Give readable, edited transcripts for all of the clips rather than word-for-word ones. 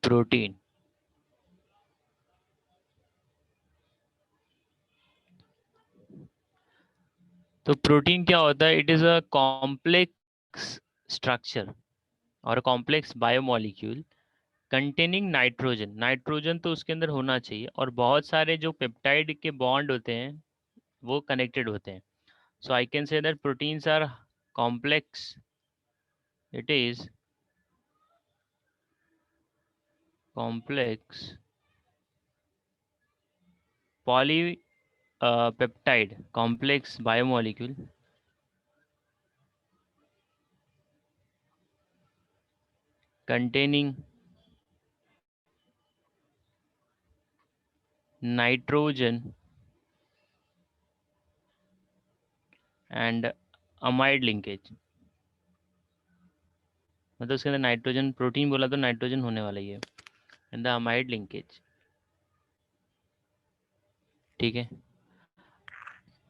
Protein. तो protein क्या होता है? It is a complex structure और complex biomolecule containing nitrogen. Nitrogen तो उसके अंदर होना चाहिए, और बहुत सारे जो पेप्टाइड के बॉन्ड होते हैं वो कनेक्टेड होते हैं। So I can say that proteins are complex. It is complex polypeptide complex biomolecule containing nitrogen and amide linkage। मतलब उसके अंदर नाइट्रोजन, प्रोटीन बोला तो नाइट्रोजन होने वाला ही है, एंड द अमाइड लिंकेज। ठीक है।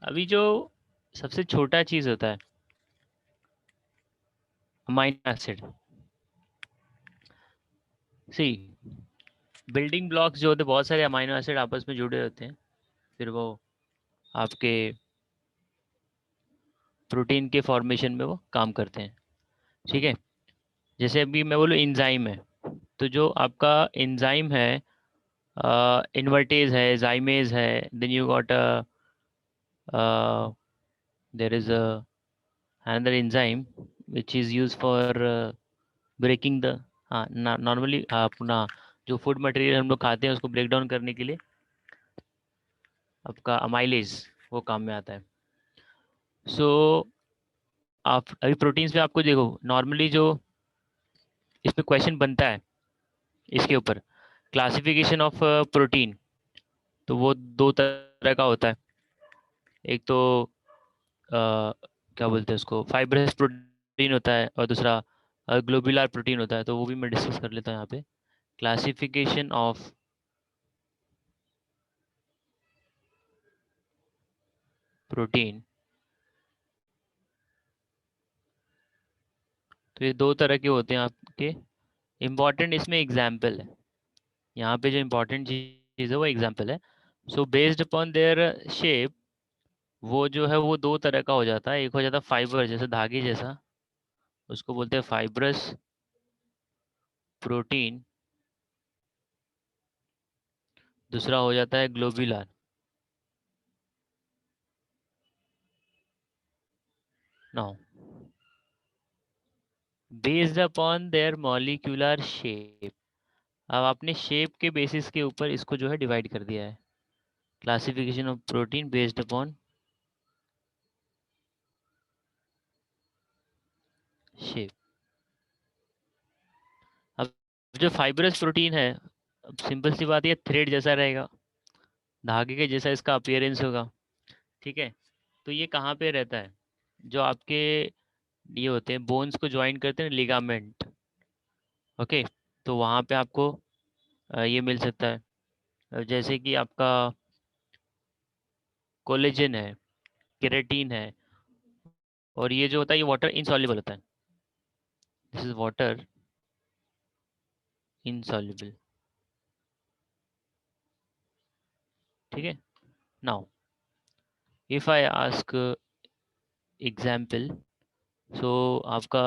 अभी जो सबसे छोटा चीज होता है अमाइनो एसिड। सी, बिल्डिंग ब्लॉक्स जो होते हैं, बहुत सारे अमाइनो एसिड आपस में जुड़े होते हैं, फिर वो आपके प्रोटीन के फॉर्मेशन में वो काम करते हैं। ठीक है। जैसे अभी मैं बोलूँ इंजाइम है, तो जो आपका इंजाइम है, इन्वर्टेज है, जाइमेज है, then you got a there is a another enzyme which is used for breaking the, हाँ, नॉर्मली अपना जो फूड मटेरियल हम लोग खाते हैं उसको ब्रेक डाउन करने के लिए आपका अमाइलेज वो काम में आता है। सो आप अभी प्रोटीन्स में आपको देखो, नॉर्मली जो इसमें क्वेश्चन बनता है इसके ऊपर, क्लासिफिकेशन ऑफ प्रोटीन, तो वो दो तरह का होता है। एक तो क्या बोलते हैं उसको, फाइब्रस प्रोटीन होता है, और दूसरा ग्लोबुलर प्रोटीन होता है। तो वो भी मैं डिस्कस कर लेता हूँ यहाँ पे। क्लासिफिकेशन ऑफ प्रोटीन, तो ये दो तरह के होते हैं आपके। इम्पॉर्टेंट इसमें एग्जाम्पल है, यहाँ पे जो इम्पोर्टेंट चीज़ है वो एग्जाम्पल है। So based upon their shape, वो जो है वो दो तरह का हो जाता है। एक हो जाता है फाइबर, जैसे धागे जैसा, उसको बोलते हैं फाइब्रस प्रोटीन। दूसरा हो जाता है globular. Now based upon their molecular shape, अब आपने शेप के बेसिस के ऊपर इसको जो है डिवाइड कर दिया है। Classification of protein based upon shape. अब जो फाइब्रस प्रोटीन है, अब सिंपल सी बात है, थ्रेड जैसा रहेगा, धागे के जैसा इसका अपीयरेंस होगा। ठीक है। तो ये कहाँ पे रहता है? जो आपके ये होते हैं बोन्स को ज्वाइन करते हैं, लिगामेंट। ओके। तो वहाँ पे आपको ये मिल सकता है। जैसे कि आपका कोलेजन है, केराटिन है, और ये जो होता है ये वाटर इनसॉल्युबल होता है। This is water insoluble. ठीक है। Now if I ask example, so आपका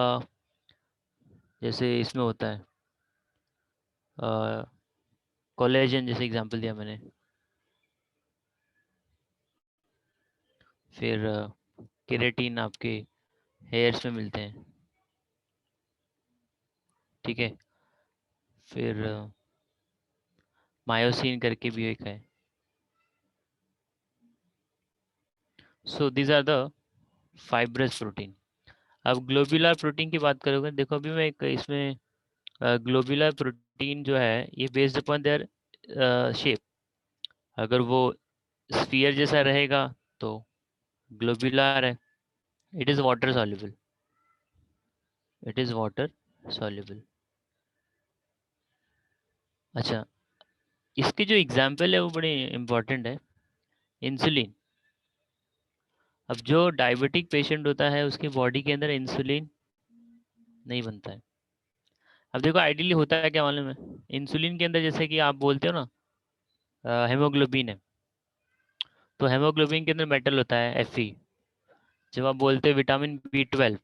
जैसे इसमें होता है कोलेजन, जैसे एग्जांपल दिया मैंने। फिर केराटिन आपके हेयर्स में मिलते हैं। ठीक है। फिर मायोसिन करके भी एक है। So these are the fibrous protein. अब ग्लोबुलर प्रोटीन की बात करोगे, देखो अभी मैं एक इसमें ग्लोबुलर प्रोटीन जो है ये बेस्ड अपॉन देयर शेप, अगर वो स्फीयर जैसा रहेगा तो ग्लोबुलर है। It is water soluble. It is water soluble. अच्छा, इसके जो एग्जाम्पल है वो बड़े इंपॉर्टेंट है। इंसुलिन। अब जो डायबिटिक पेशेंट होता है उसकी बॉडी के अंदर इंसुलिन नहीं बनता है। अब देखो आइडियली होता है क्या मालूम है, इंसुलिन के अंदर जैसे कि आप बोलते हो ना हेमोग्लोबिन है, तो हेमोग्लोबिन के अंदर मेटल होता है Fe। जब आप बोलते हो विटामिन B12,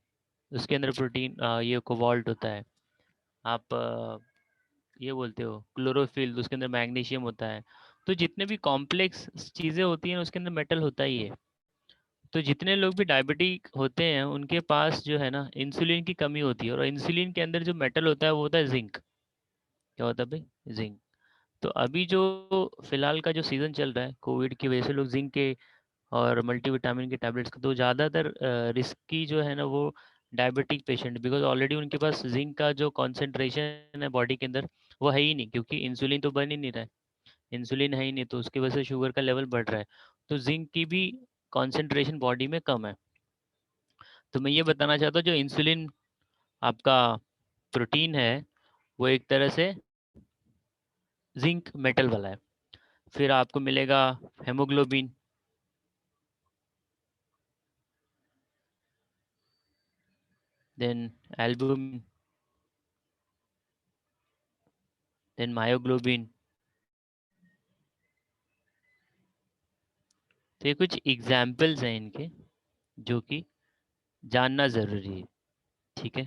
उसके अंदर प्रोटीन ये कोबाल्ट होता है। आप ये बोलते हो क्लोरोफिल, तो उसके अंदर मैग्नीशियम होता है। तो जितने भी कॉम्प्लेक्स चीज़ें होती हैं उसके अंदर मेटल होता ही है। तो जितने लोग भी डायबिटिक होते हैं उनके पास जो है ना इंसुलिन की कमी होती है, और इंसुलिन के अंदर जो मेटल होता है वो होता है जिंक। क्या होता है भाई? जिंक। तो अभी जो फिलहाल का जो सीज़न चल रहा है कोविड की वजह से लोग जिंक के और मल्टीविटामिन के टैबलेट्स का तो ज़्यादातर रिस्की जो है ना वो डायबिटिक पेशेंट, बिकॉज ऑलरेडी उनके पास जिंक का जो कॉन्सेंट्रेशन है बॉडी के अंदर वो है ही नहीं, क्योंकि इंसुलिन तो बन ही नहीं रहा है। इंसुलिन है ही नहीं तो उसकी वजह से शुगर का लेवल बढ़ रहा है। तो जिंक की भी कॉन्सेंट्रेशन बॉडी में कम है। तो मैं ये बताना चाहता हूँ जो इंसुलिन आपका प्रोटीन है वो एक तरह से जिंक मेटल वाला है। फिर आपको मिलेगा haemoglobin, then albumin, then myoglobin. तो ये कुछ एग्जाम्पल्स हैं इनके जो कि जानना ज़रूरी है। ठीक है।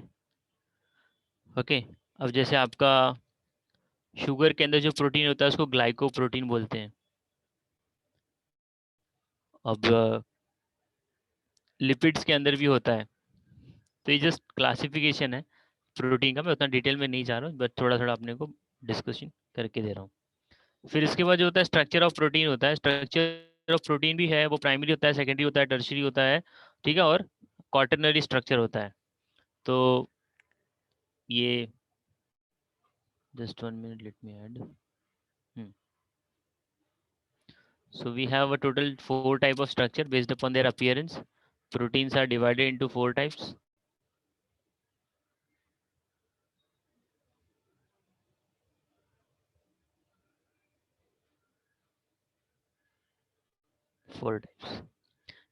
ओके। अब जैसे आपका शुगर के अंदर जो प्रोटीन होता है उसको ग्लाइकोप्रोटीन बोलते हैं। अब लिपिड्स के अंदर भी होता है। तो ये जस्ट क्लासिफिकेशन है प्रोटीन का, मैं उतना डिटेल में नहीं जा रहा हूँ, बट थोड़ा थोड़ा अपने को डिस्कशन करके दे रहा हूँ। फिर इसके बाद जो होता है स्ट्रक्चर ऑफ प्रोटीन होता है। स्ट्रक्चर ऑफ प्रोटीन भी है, वो प्राइमरी होता है, सेकेंडरी होता है, टर्शरी होता है। ठीक है। और क्वाटरनरी स्ट्रक्चर होता है। तो ये just 1 minute, let me add. So we have a total four type of structure based upon their appearance. Proteins are divided into four types. Four types.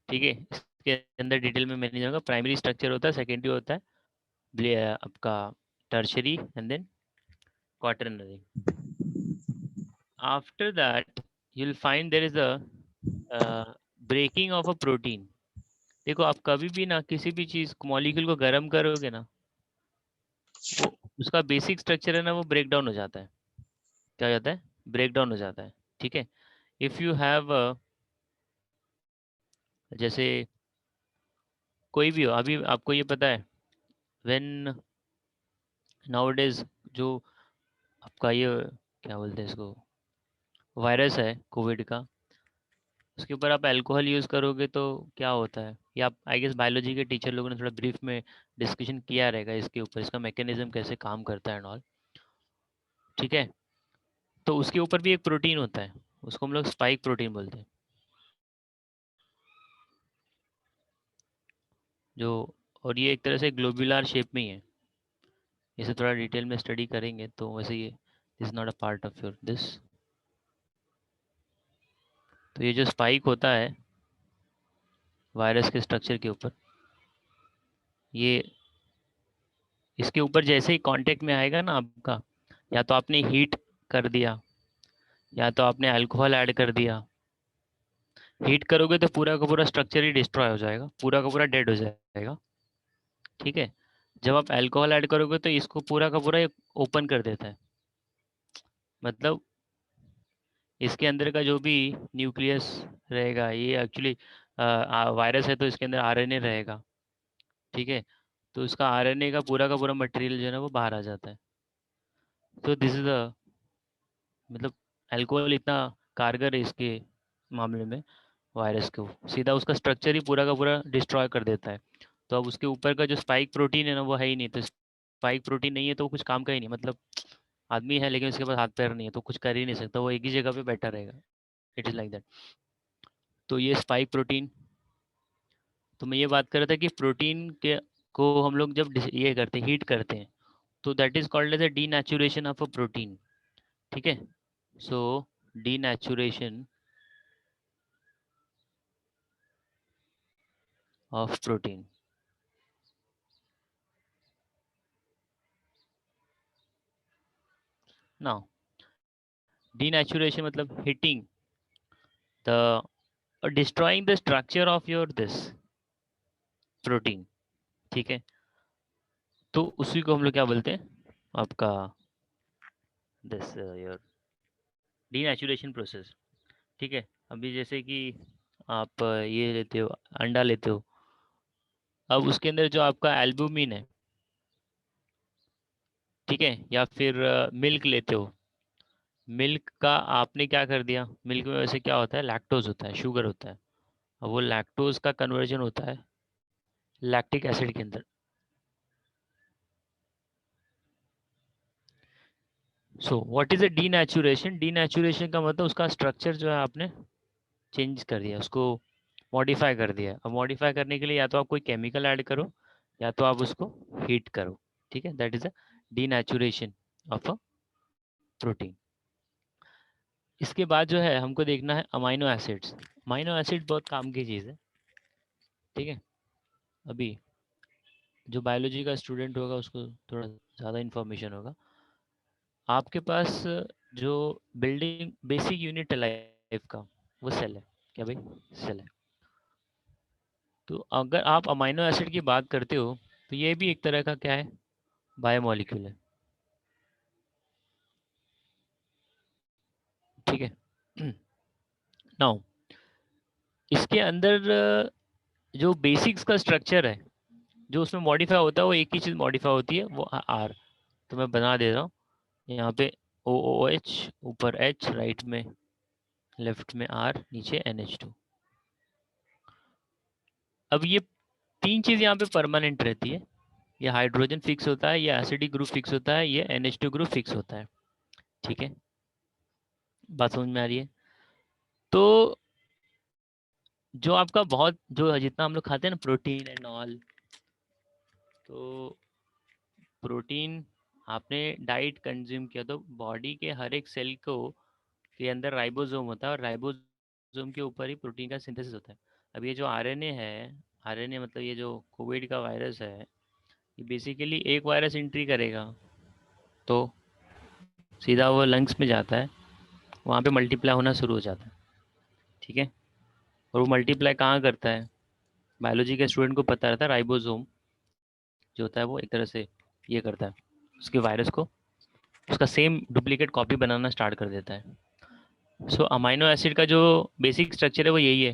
ठीक है। इसके अंदर डिटेल में मैं नहीं जाऊंगा। प्राइमरी स्ट्रक्चर होता है, सेकेंडरी होता है, आपका tertiary, and then quaternary. After that you will find there is a breaking of a protein. देखो आप कभी भी ना किसी भी चीज मॉलिक्यूल को गर्म करोगे ना, वो उसका बेसिक स्ट्रक्चर है ना वो ब्रेक डाउन हो जाता है। क्या हो जाता है? ब्रेक डाउन हो जाता है। ठीक है। इफ यू हैव जैसे कोई भी हो, अभी आपको ये पता है व्हेन नाउअडेज जो आपका ये क्या बोलते हैं इसको, वायरस है कोविड का, उसके ऊपर आप अल्कोहल यूज़ करोगे तो क्या होता है? ये आप आई गेस बायोलॉजी के टीचर लोगों ने थोड़ा ब्रीफ में डिस्कशन किया रहेगा इसके ऊपर, इसका मैकेनिज्म कैसे काम करता है एंड ऑल। ठीक है। तो उसके ऊपर भी एक प्रोटीन होता है, उसको हम लोग स्पाइक प्रोटीन बोलते हैं। जो और ये एक तरह से ग्लोबुलर शेप में ही है। इसे थोड़ा डिटेल में स्टडी करेंगे तो वैसे ये is not a part of your this. तो ये जो स्पाइक होता है वायरस के स्ट्रक्चर के ऊपर, ये इसके ऊपर जैसे ही कांटेक्ट में आएगा ना आपका, या तो आपने हीट कर दिया या तो आपने अल्कोहल ऐड कर दिया। हीट करोगे तो पूरा का पूरा स्ट्रक्चर ही डिस्ट्रॉय हो जाएगा, पूरा का पूरा डेड हो जाएगा। ठीक है। जब आप अल्कोहल ऐड करोगे तो इसको पूरा का पूरा ओपन कर देता है। मतलब इसके अंदर का जो भी न्यूक्लियस रहेगा, ये एक्चुअली वायरस है तो इसके अंदर आरएनए रहेगा। ठीक है। तो इसका आरएनए का पूरा मटेरियल जो है ना वो बाहर आ जाता है। तो दिस इज द मतलब अल्कोहल इतना कारगर है इसके मामले में, वायरस को सीधा उसका स्ट्रक्चर ही पूरा का पूरा डिस्ट्रॉय कर देता है। तो अब उसके ऊपर का जो स्पाइक प्रोटीन है ना वो है ही नहीं, तो स्पाइक प्रोटीन नहीं है तो वो कुछ काम का ही नहीं। मतलब आदमी है लेकिन उसके पास हाथ पैर नहीं है तो कुछ कर ही नहीं सकता, वो एक ही जगह पे बैठा रहेगा। It is like that. तो ये स्पाइक प्रोटीन। तो मैं ये बात कर रहा था कि प्रोटीन के को हम लोग जब ये करते हैं, हीट करते हैं, तो that is called as a denaturation of a protein. ठीक है। So denaturation of protein. Now denaturation मतलब heating the destroying the structure of your this protein, ठीक है। तो उसी को हम लोग क्या बोलते हैं, आपका दिस योर डीनेचुरेशन प्रोसेस, ठीक है। अभी जैसे कि आप ये लेते हो, अंडा लेते हो, अब उसके अंदर जो आपका एल्बुमिन है, ठीक है, या फिर मिल्क लेते हो, मिल्क का आपने क्या कर दिया, मिल्क में वैसे क्या होता है, लैक्टोज होता है, शुगर होता है। अब वो लैक्टोज का कन्वर्जन होता है लैक्टिक एसिड के अंदर। So what is a denaturation, denaturation का मतलब उसका स्ट्रक्चर जो है आपने चेंज कर दिया, उसको मॉडिफाई कर दिया। अब मॉडिफाई करने के लिए या तो आप कोई केमिकल ऐड करो, या तो आप उसको हीट करो, ठीक है। That is a denaturation of a protein. इसके बाद जो है हमको देखना है अमाइनो एसिड्स। अमाइनो एसिड बहुत काम की चीज़ है, ठीक है। अभी जो बायोलॉजी का स्टूडेंट होगा उसको थोड़ा ज़्यादा इन्फॉर्मेशन होगा। आपके पास जो बिल्डिंग बेसिक यूनिट है लाइफ का, वो सेल है, क्या भाई, सेल है। तो अगर आप अमाइनो एसिड की बात करते हो तो ये भी एक तरह का क्या है, बायोमोलिक्यूल है, ठीक है। नाउ इसके अंदर जो बेसिक्स का स्ट्रक्चर है, जो उसमें मॉडिफाई होता है, वो एक ही चीज़ मॉडिफाई होती है, वो आर। तो मैं बना दे रहा हूँ यहाँ पे, ओ ओ एच, ऊपर एच, राइट में, लेफ्ट में आर, नीचे NH2। अब ये तीन चीज़ यहाँ पे परमानेंट रहती है। ये हाइड्रोजन फिक्स होता है, ये एसिडिक ग्रुप फिक्स होता है, ये NH2 ग्रुप फिक्स होता है, ठीक है। बात समझ में आ रही है। तो जो आपका बहुत जो जितना हम लोग खाते हैं ना, प्रोटीन एंड ऑल, तो प्रोटीन आपने डाइट कंज्यूम किया तो बॉडी के हर एक सेल को के अंदर राइबोसोम होता है, और राइबोसोम के ऊपर ही प्रोटीन का सिंथेसिस होता है। अब ये जो आरएनए है, आरएनए मतलब ये जो कोविड का वायरस है, ये बेसिकली एक वायरस एंट्री करेगा तो सीधा वो लंग्स में जाता है, वहाँ पे मल्टीप्लाई होना शुरू हो जाता है, ठीक है। और वो मल्टीप्लाई कहाँ करता है, बायोलॉजी के स्टूडेंट को पता रहता है, राइबोसोम जो होता है वो एक तरह से ये करता है, उसके वायरस को उसका सेम डुप्लीकेट कॉपी बनाना स्टार्ट कर देता है। सो अमाइनो एसिड का जो बेसिक स्ट्रक्चर है वो यही है।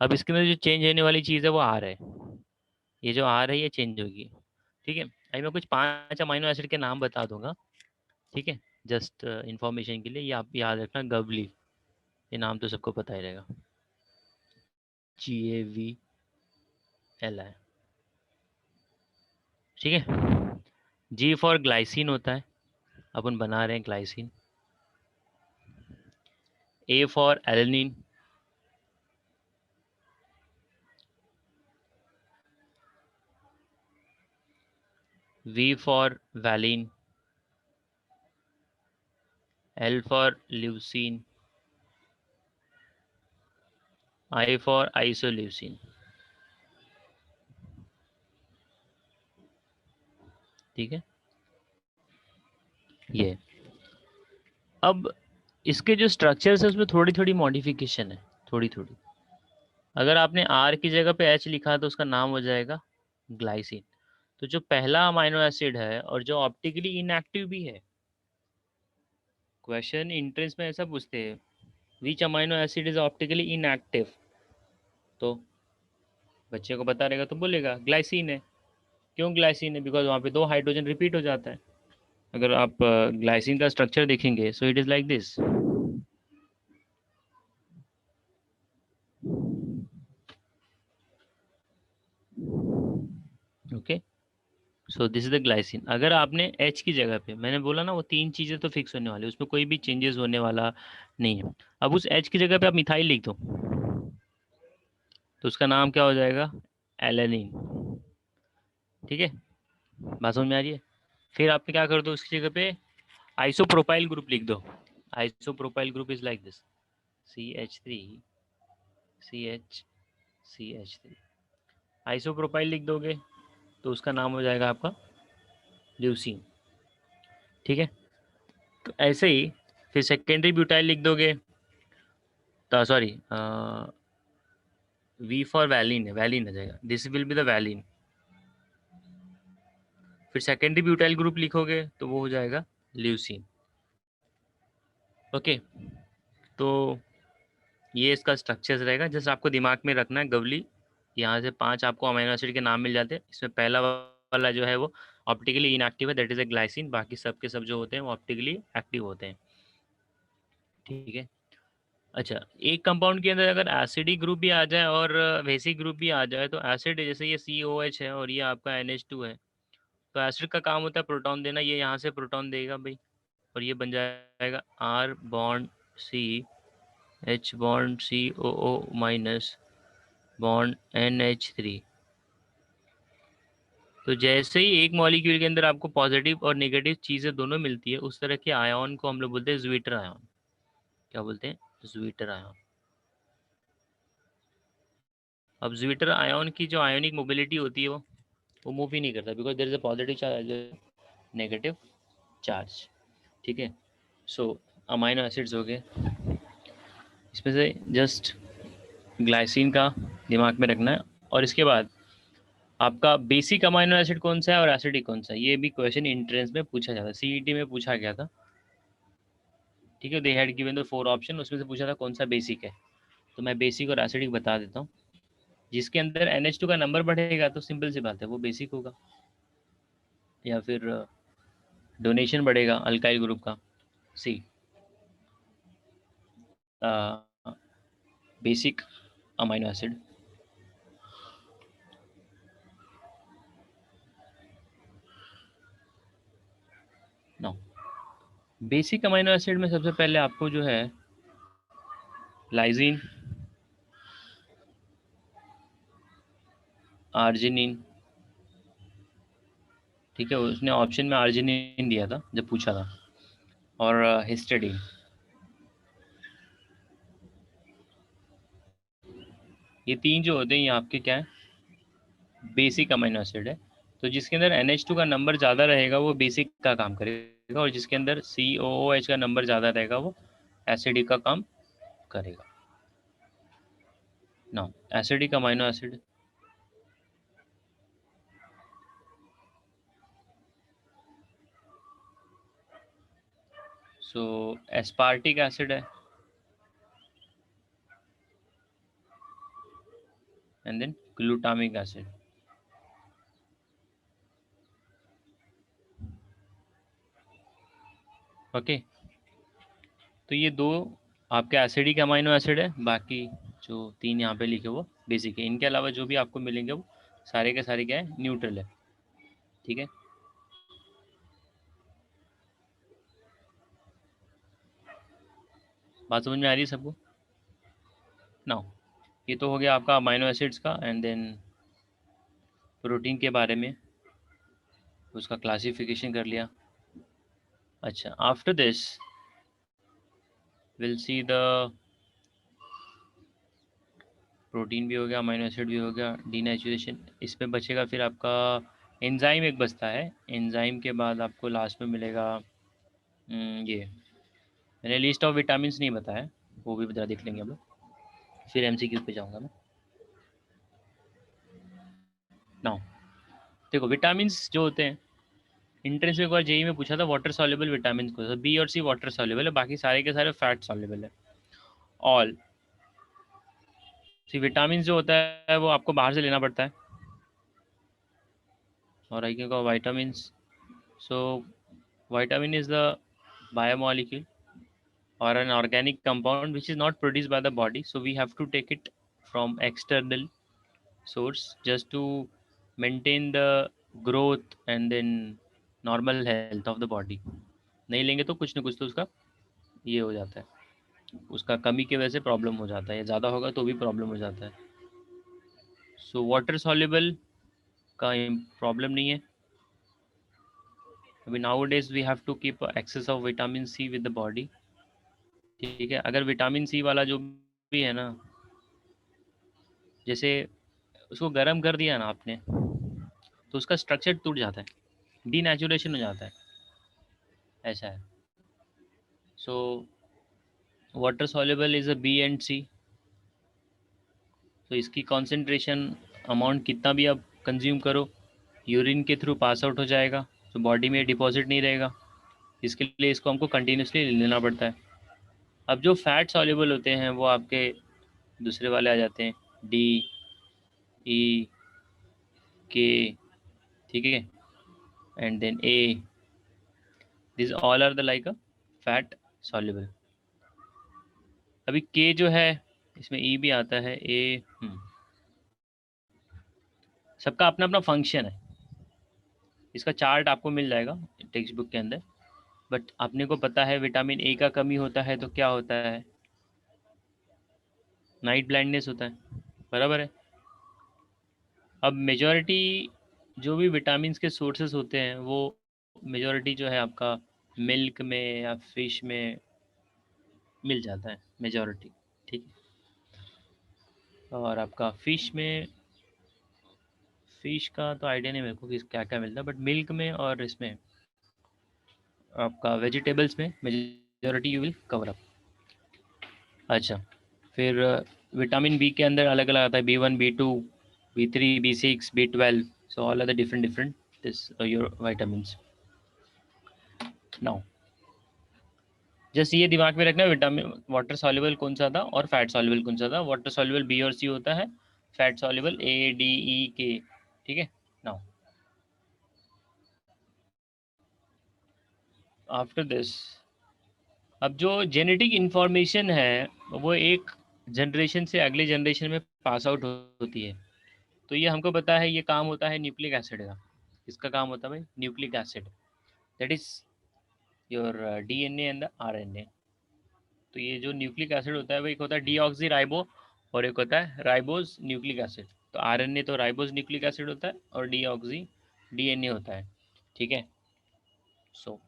अब इसके अंदर जो चेंज होने वाली चीज़ है वो आर है, ये जो आर है ये चेंज होगी, ठीक है। अभी मैं कुछ 5 अमाइनो एसिड के नाम बता दूंगा, ठीक है, जस्ट इंफॉर्मेशन के लिए। ये आप याद रखना, गबली, ये नाम तो सबको पता ही रहेगा, GAVLI, ठीक है। जी फॉर ग्लाइसिन होता है, अपन बना रहे हैं glycine. A for alanine, V for valine, L for leucine, I for isoleucine, ठीक है। ये अब इसके जो स्ट्रक्चर्स है उसमें थोड़ी थोड़ी मॉडिफिकेशन है, थोड़ी थोड़ी। अगर आपने आर की जगह पे एच लिखा तो उसका नाम हो जाएगा ग्लाइसिन। तो जो पहला अमाइनो एसिड है और जो ऑप्टिकली इनएक्टिव भी है, क्वेश्चन इंट्रेंस में ऐसा पूछते हैं, which amino acid is optically inactive, तो बच्चे को पता रहेगा तो बोलेगा ग्लाइसिन है। क्यों ग्लाइसिन है, बिकॉज वहाँ पे 2 हाइड्रोजन रिपीट हो जाता है। अगर आप ग्लाइसिन का स्ट्रक्चर देखेंगे, सो it is like this, okay. So this is the glycine. अगर आपने एच की जगह पे, मैंने बोला ना वो तीन चीज़ें तो फिक्स होने वाली, उसमें कोई भी चेंजेस होने वाला नहीं है। अब उस एच की जगह पे आप मिथाइल लिख दो तो उसका नाम क्या हो जाएगा, एलेनिन, ठीक है। बात समझ में आ रही है। फिर आप क्या कर दो, उसकी जगह पे आइसोप्रोपाइल ग्रुप लिख दो। Isopropyl group is like this, CH3 CH3। Isopropyl लिख दोगे तो उसका नाम हो जाएगा आपका ल्यूसीन, ठीक है। तो ऐसे ही फिर सेकेंडरी ब्यूटाइल लिख दोगे, तो सॉरी वी फॉर वैलिन है, वैलिन आ जाएगा, this will be the valine. फिर सेकेंडरी ब्यूटाइल ग्रुप लिखोगे तो वो हो जाएगा ल्यूसीन। ओके, तो ये इसका स्ट्रक्चर्स रहेगा। जस्ट आपको दिमाग में रखना है गवली, यहाँ से 5 आपको अमीनो एसिड के नाम मिल जाते हैं। इसमें पहला वाला जो है वो ऑप्टिकली इनएक्टिव है, दैट इज ए ग्लाइसिन। बाकी सब के सब जो होते हैं वो ऑप्टिकली एक्टिव होते हैं। ठीक है। अच्छा, एक कंपाउंड के अंदर अगर एसिडिक ग्रुप भी आ जाए और बेसिक ग्रुप भी आ जाए, तो एसिड जैसे ये COH है और ये आपका NH2 है, तो एसिड का काम होता है प्रोटॉन देना। ये यहाँ से प्रोटॉन देगा भाई, और ये बन जाएगा R bond C, H bond COO minus bond NH3। तो जैसे ही एक मॉलिक्यूल के अंदर आपको पॉजिटिव और नेगेटिव चीज़ें दोनों मिलती है, उस तरह के आयन को हम लोग बोलते हैं ज्विटर आयन। क्या बोलते हैं? Zwitter ion. अब ज्विटर आयन की जो आयोनिक मोबिलिटी होती है वो मूव ही नहीं करता, because there is a positive charge, negative charge. ठीक है। सो अमाइनो एसिड्स हो गए, इसमें से जस्ट ग्लाइसिन का दिमाग में रखना है। और इसके बाद आपका बेसिक अमाइनो एसिड कौन सा है और एसिडिक कौन सा है, ये भी क्वेश्चन इंट्रेंस में पूछा जाता है, CET में पूछा गया था। ठीक है, they had given the 4 option, उसमें से पूछा था कौन सा बेसिक है। तो मैं बेसिक और एसिडिक बता देता हूँ। जिसके अंदर NH2 का नंबर बढ़ेगा तो सिंपल सी बात है वो बेसिक होगा, या फिर डोनेशन बढ़ेगा अल्काइल ग्रुप का, see basic amino acid. No, basic amino acid में सबसे पहले आपको जो है लाइजीन, आर्जिनिन, ठीक है, उसने ऑप्शन में आर्जिनिन दिया था जब पूछा था, और हिस्टिडीन। ये 3 जो होते हैं ये आपके क्या है, बेसिक अमीनो एसिड है। तो जिसके अंदर NH2 का नंबर ज़्यादा रहेगा वो बेसिक का काम करेगा, और जिसके अंदर COOH का नंबर ज़्यादा रहेगा वो एसिडिक का काम करेगा। ना, acidic amino acid, so aspartic acid है, and then glutamic acid. Okay, तो ये 2 आपके एसिडिक अमीनो एसिड है, बाकी जो 3 यहाँ पे लिखे वो बेसिक है। इनके अलावा जो भी आपको मिलेंगे वो सारे के सारे क्या है, न्यूट्रल है। ठीक है, बात समझ में आ रही है सबको? नाउ ये तो हो गया आपका अमीनो एसिड्स का, एंड देन प्रोटीन के बारे में उसका क्लासिफिकेशन कर लिया। अच्छा, after this will see the protein भी हो गया, अमीनो एसिड भी हो गया, डीनेचुरेशन। इसमें बचेगा फिर आपका एंजाइम एक बचता है। एंजाइम के बाद आपको लास्ट में मिलेगा ये, मैंने लिस्ट ऑफ विटामिन नहीं बताया, वो भी बता देख लेंगे हम लोग, फिर MCQ पे जाऊँगा मैं। नाउ देखो, विटामिन जो होते हैं, इंट्रेंस में एक बार JEE में पूछा था वाटर सॉल्युबल विटामिन को, तो B और C वाटर सॉल्युबल है, बाकी सारे के सारे फैट सॉल्युबल है। ऑल सी विटामिन जो होता है वो आपको बाहर से लेना पड़ता है, और आई का vitamin. So vitamin is the biomolecule or an organic compound which is not produced by the body, so we have to take it from external source just to maintain the growth and then normal health of the body। नहीं लेंगे तो कुछ ना कुछ तो उसका ये हो जाता है, उसका कमी की वजह से प्रॉब्लम हो जाता है, या ज़्यादा होगा तो भी प्रॉब्लम हो जाता है। सो वाटर सॉल्युबल का प्रॉब्लम नहीं है। अभी nowadays we have to keep excess of vitamin C with the body. ठीक है, अगर विटामिन C वाला जो भी है ना, जैसे उसको गर्म कर दिया ना आपने, तो उसका स्ट्रक्चर टूट जाता है, डीनेचुरेशन हो जाता है, ऐसा है। So water soluble is A B and C. तो इसकी कॉन्सेंट्रेशन अमाउंट कितना भी आप कंज्यूम करो, यूरिन के थ्रू पास आउट हो जाएगा, तो बॉडी में डिपॉजिट नहीं रहेगा। इसके लिए इसको हमको कंटिन्यूसली लेना पड़ता है। अब जो फैट सॉल्युबल होते हैं वो आपके दूसरे वाले आ जाते हैं, डी, ई, के, ठीक है, and then A. This all are the like a fat soluble. अभी के जो है, इसमें ई भी आता है, ए, सबका अपना अपना फंक्शन है। इसका चार्ट आपको मिल जाएगा टेक्स्ट बुक के अंदर। बट आपने को पता है विटामिन ए का कमी होता है तो क्या होता है, नाइट ब्लाइंडनेस होता है, बराबर है। अब मेजॉरिटी जो भी विटामिन के सोर्सेस होते हैं वो मेजॉरिटी जो है आपका मिल्क में या फिश में मिल जाता है, मेजॉरिटी, ठीक है। और आपका फिश का तो आइडिया नहीं मेरे को कि क्या क्या मिलता है, बट मिल्क में और इसमें आपका वेजिटेबल्स में majority you will cover up. अच्छा, फिर विटामिन बी के अंदर अलग अलग आता है, B1, B2, B3, B6, B12, so all are the different different this your vitamins. Now just ये दिमाग में रखना, विटामिन वाटर सॉल्युबल कौन सा था और फैट सॉल्युबल कौन सा था। वाटर सॉल्युबल बी और सी होता है, फैट सॉल्युबल ए, डी, ई, के, ठीक है। नाउ आफ्टर दिस, अब जो जेनेटिक इंफॉर्मेशन है वो एक जनरेशन से अगले जनरेशन में पास आउट होती है। तो ये हमको पता है, ये काम होता है न्यूक्लिक एसिड का। इसका काम होता है भाई nucleic acid, that is your DNA and the RNA. तो ये जो न्यूक्लिक एसिड होता है वो एक होता है डीऑक्सी राइबो और एक होता है राइबोज न्यूक्लिक एसिड। तो आरएनए तो राइबोज न्यूक्लिक एसिड होता है और डीऑक्सी डीएनए होता है, ठीक है। So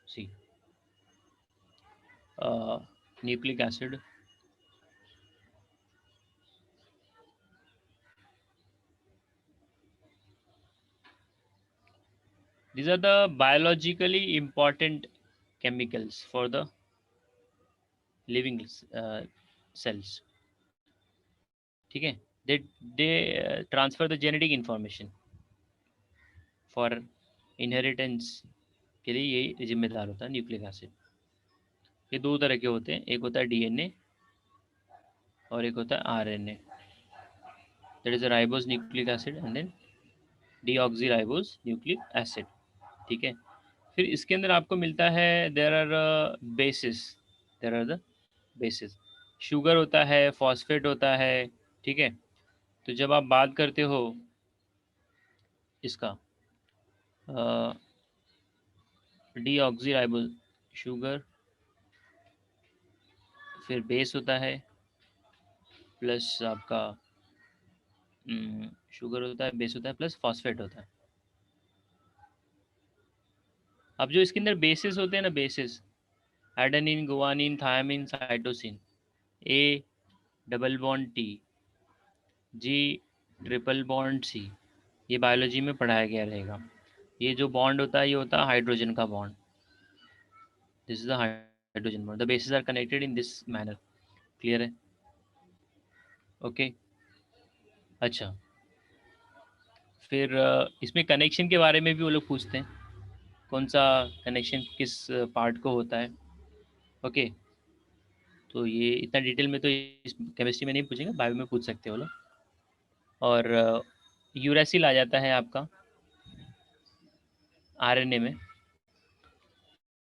see nucleic acid, these are the biologically important chemicals for the living cells, ठीक है। They transfer the genetic information for inheritance के लिए यही जिम्मेदार होता है न्यूक्लिक एसिड। ये दो तरह के होते हैं, एक होता है डीएनए और एक होता है RNA, that is ribose nucleic acid and then deoxyribose nucleic acid, ठीक है। फिर इसके अंदर आपको मिलता है there are bases, there are the bases, sugar होता है, फॉस्फेट होता है, ठीक है। तो जब आप बात करते हो इसका डीऑक्सी राइबोज शुगर, फिर बेस होता है प्लस आपका शुगर होता है, बेस होता है प्लस फॉस्फेट होता है। अब जो इसके अंदर बेसिस होते हैं ना, bases adenine, guanine, thymine, cytosine, A double bond T, G triple bond C, ये बायोलॉजी में पढ़ाया गया रहेगा। ये जो बॉन्ड होता है ये होता है हाइड्रोजन का bond, this is the hydrogen bond, the bases are connected in this manner, clear है, ओके। अच्छा, फिर इसमें कनेक्शन के बारे में भी वो लोग पूछते हैं, कौन सा कनेक्शन किस पार्ट को होता है, ओके। तो ये इतना डिटेल में तो इस केमिस्ट्री में नहीं पूछेंगे, बायो में पूछ सकते हो लोग। और यूरेसिल आ जाता है आपका आरएनए में।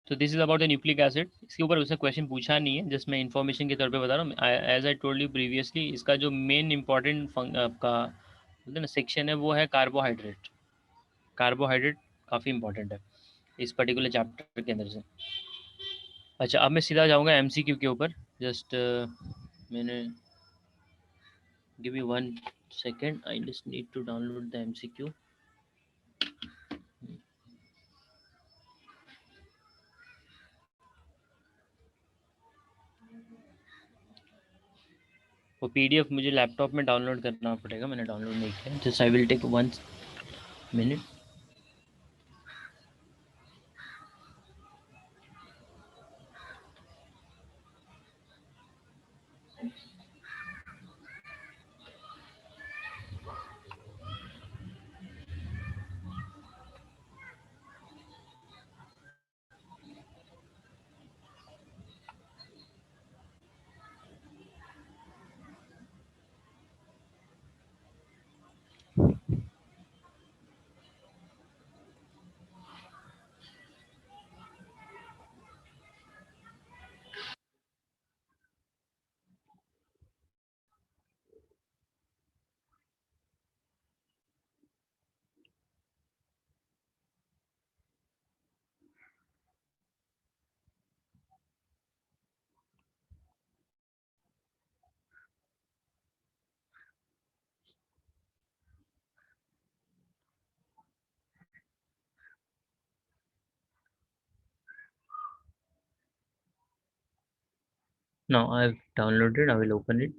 तो this is about the nucleic acid. इसके ऊपर उसने क्वेश्चन पूछा नहीं है, जस्ट मैं इन्फॉर्मेशन के तौर पे बता रहा हूँ। As I told you previously, इसका जो मेन इंपॉर्टेंट आपका बोलते हैं ना सेक्शन है वो है कार्बोहाइड्रेट। कार्बोहाइड्रेट काफ़ी इंपॉर्टेंट है इस पर्टिकुलर चैप्टर के अंदर से। अच्छा, अब मैं सीधा जाऊँगा एमसीक्यू के ऊपर। जस्ट मैंने give you 1 second, I just need to download the MCQ. वो पीडीएफ मुझे लैपटॉप में डाउनलोड करना पड़ेगा, मैंने डाउनलोड नहीं किया। Just I will take 1 minute। Now I've downloaded. I will open it.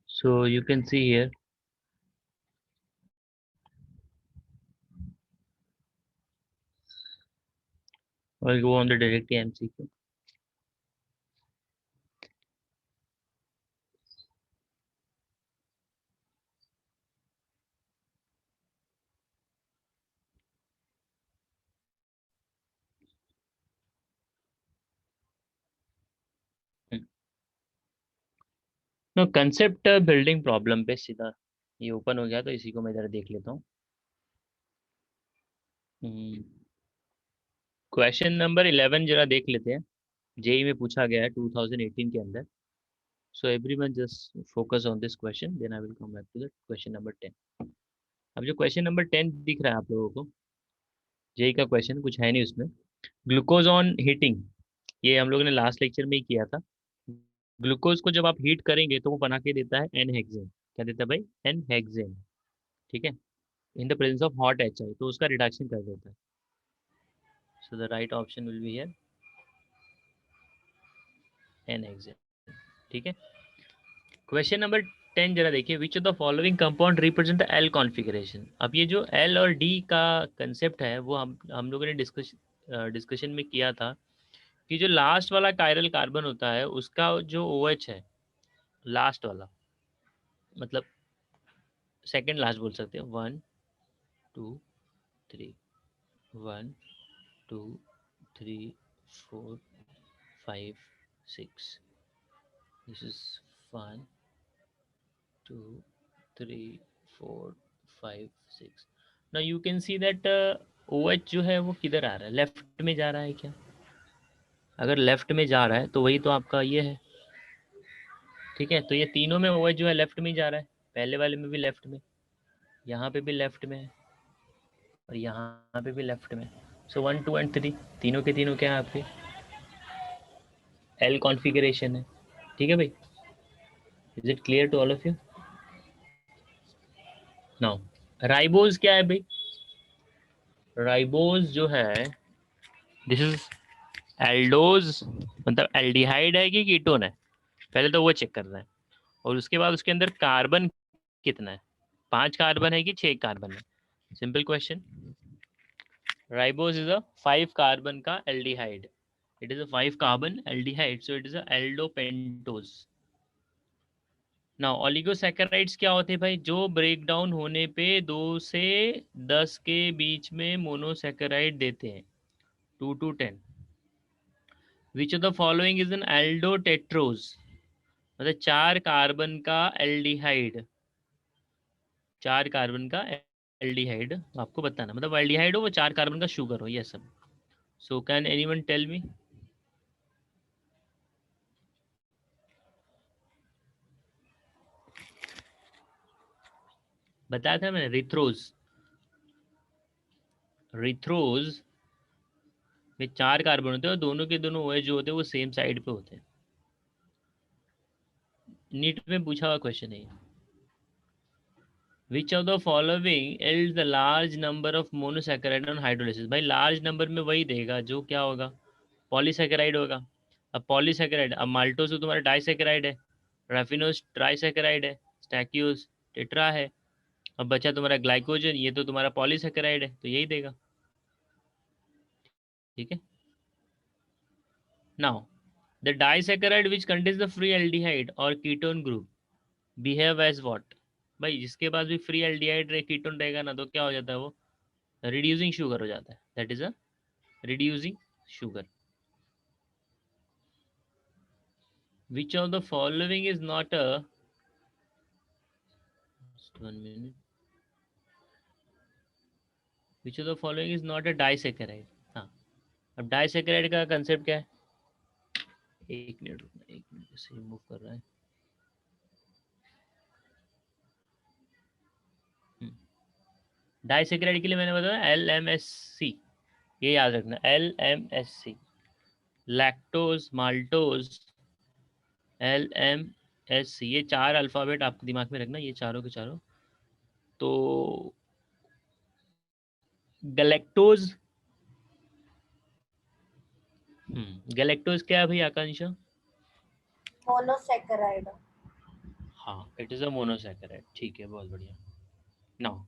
So you can see here. I'll go on the direct MCQ. No concept building problem पे सीधा ये ओपन हो गया, तो इसी को मैं जरा देख लेता हूँ। क्वेश्चन नंबर 11 जरा देख लेते हैं। जेई में पूछा गया है 2018 के अंदर। So everyone just focus on this question, then I will come back to the question number 10। अब जो क्वेश्चन नंबर 10 दिख रहा है आप लोगों को, जेई का क्वेश्चन कुछ है नहीं उसमें। ग्लूकोज ऑन हीटिंग, ये हम लोगों ने लास्ट लेक्चर में ही किया था। ग्लूकोज को जब आप हीट करेंगे तो वो बना के देता है एन हेक्सेन। क्या देता है भाई? N hexane. ठीक है, in the presence of hot HI, तो उसका रिडक्शन कर देता है। So the right option will be here n hexane. ठीक है, क्वेश्चन नंबर 10 जरा देखिए, which of the following compound represent the L configuration. अब ये जो एल और डी का कंसेप्ट है वो हम लोगों ने डिस्कशन में किया था कि जो लास्ट वाला कायरल कार्बन होता है उसका जो OH है, लास्ट वाला, मतलब सेकंड लास्ट बोल सकते हैं, 1 2 3, 1 2 3 4 5 6, this is 1 2 3 4 5 6। now you can see that OH जो है वो किधर आ रहा है, लेफ्ट में जा रहा है क्या? अगर लेफ्ट में जा रहा है तो वही तो आपका ये है। ठीक है, तो ये तीनों में OH जो है लेफ्ट में ही जा रहा है, पहले वाले में भी लेफ्ट में, यहाँ पे भी लेफ्ट में है, और यहाँ पे भी लेफ्ट में। सो 1 2 एंड 3 तीनों के तीनों क्या है आपके एल कॉन्फ़िगरेशन है। ठीक है भाई, is it clear to all of you? Now ribose क्या है भाई? राइबोज जो है, दिस इज एल्डोज, मतलब एल्डिहाइड है कि कीटोन है, पहले तो वो चेक करना है। और उसके बाद उसके अंदर कार्बन कितना है, 5 कार्बन है कि 6 कार्बन है? Simple question. Ribose is a 5 carbon का aldehyde, it is a 5 carbon aldehyde, so it is a aldopentose. Now oligosaccharides क्या होते हैं भाई? जो ब्रेक डाउन होने पे 2 से 10 के बीच में मोनोसैकेराइड देते हैं, 2 to 10। Which of the following is an aldotetrose, मतलब 4 कार्बन का एल्डिहाइड, 4 कार्बन का एल्डिहाइड आपको बताना, मतलब एल्डिहाइड हो वो 4 कार्बन का शुगर हो, ये सब। So can anyone tell me? बताया था मैंने, रिथ्रोज। रिथ्रोज में 4 कार्बन होते हैं और दोनों के दोनों OH जो होते हैं वो सेम साइड पे होते हैं। नीट में पूछा हुआ क्वेश्चन है। Which of the following is the large number of monosaccharide on hydrolysis. भाई लार्ज नंबर में वही देगा जो क्या होगा, पॉलीसैकेराइड होगा। अब पॉलीसैकेराइड, अब माल्टोज तो तुम्हारा डाइसैकेराइड है, राफिनोज ट्राइसैकेराइड है, स्टैक्यूज टेट्रा है, अब बचा तुम्हारा ग्लाइकोजन, ये तो तुम्हारा पॉलीसैकेराइड है, तो यही देगा। ठीक है, now the disaccharide which contains the free aldehyde और ketone group behave as what. भाई जिसके पास भी फ्री एल्डिहाइड कीटोन रहेगा ना, तो क्या हो जाता है वो, रिड्यूसिंग शुगर हो जाता है, that is a reducing sugar। Which of the following is not a, just 1 minute, which of the following is not a disaccharide। हाँ, अब डाइसेकेराइड का कंसेप्ट क्या है? एक मिनट रुकना, एक मिनट से रिमूव कर रहा है। डाइसेकेराइड के लिए मैंने बताया LMSC, ये याद रखना, LMSC। Lactose maltose LMSC, S. ये 4 अल्फाबेट आपके दिमाग में रखना, ये चारों के चारों। तो गैलेक्टोज, गैलेक्टोज क्या है भाई आकांक्षा? मोनोसैकेराइड। हाँ, इट इज अ मोनोसैकेराइड। ठीक है, बहुत बढ़िया। Now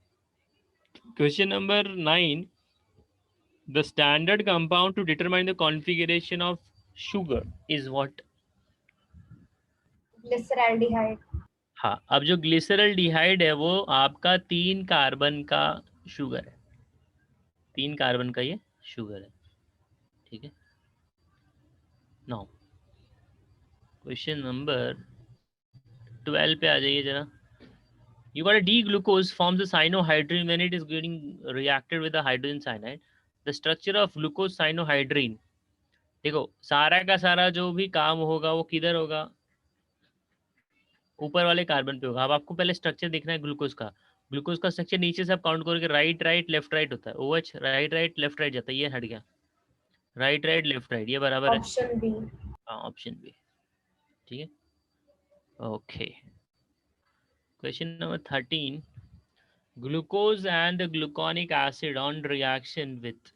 question number 9, the standard compound to determine the configuration of sugar is what? Glyceraldehyde. हाँ, अब जो ग्लिसरल है वो आपका 3 कार्बन का शुगर है, 3 कार्बन का ये शुगर है। ठीक है। नाउ क्वेश्चन नंबर 12 पे आ जाइए जरा। You got a D glucose forms a cyanohydrine when it is getting reacted with a hydrogen cyanide. The structure of glucose cyanohydrine, देखो सारा का सारा जो भी काम होगा वो किधर होगा? ऊपर वाले कार्बन पे होगा। अब आपको पहले स्ट्रक्चर देखना है ग्लूकोज का। ग्लूकोज का स्ट्रक्चर नीचे से आप काउंट करोगे, राइट राइट लेफ्ट राइट होता है। OH right right left right जाता है, ये हट गया। राइट राइट लेफ्ट राइट, ये बराबर है। Option B. हाँ, ऑप्शन बी। ठीक है, okay. Question number 13, glucose and the gluconic acid on reaction with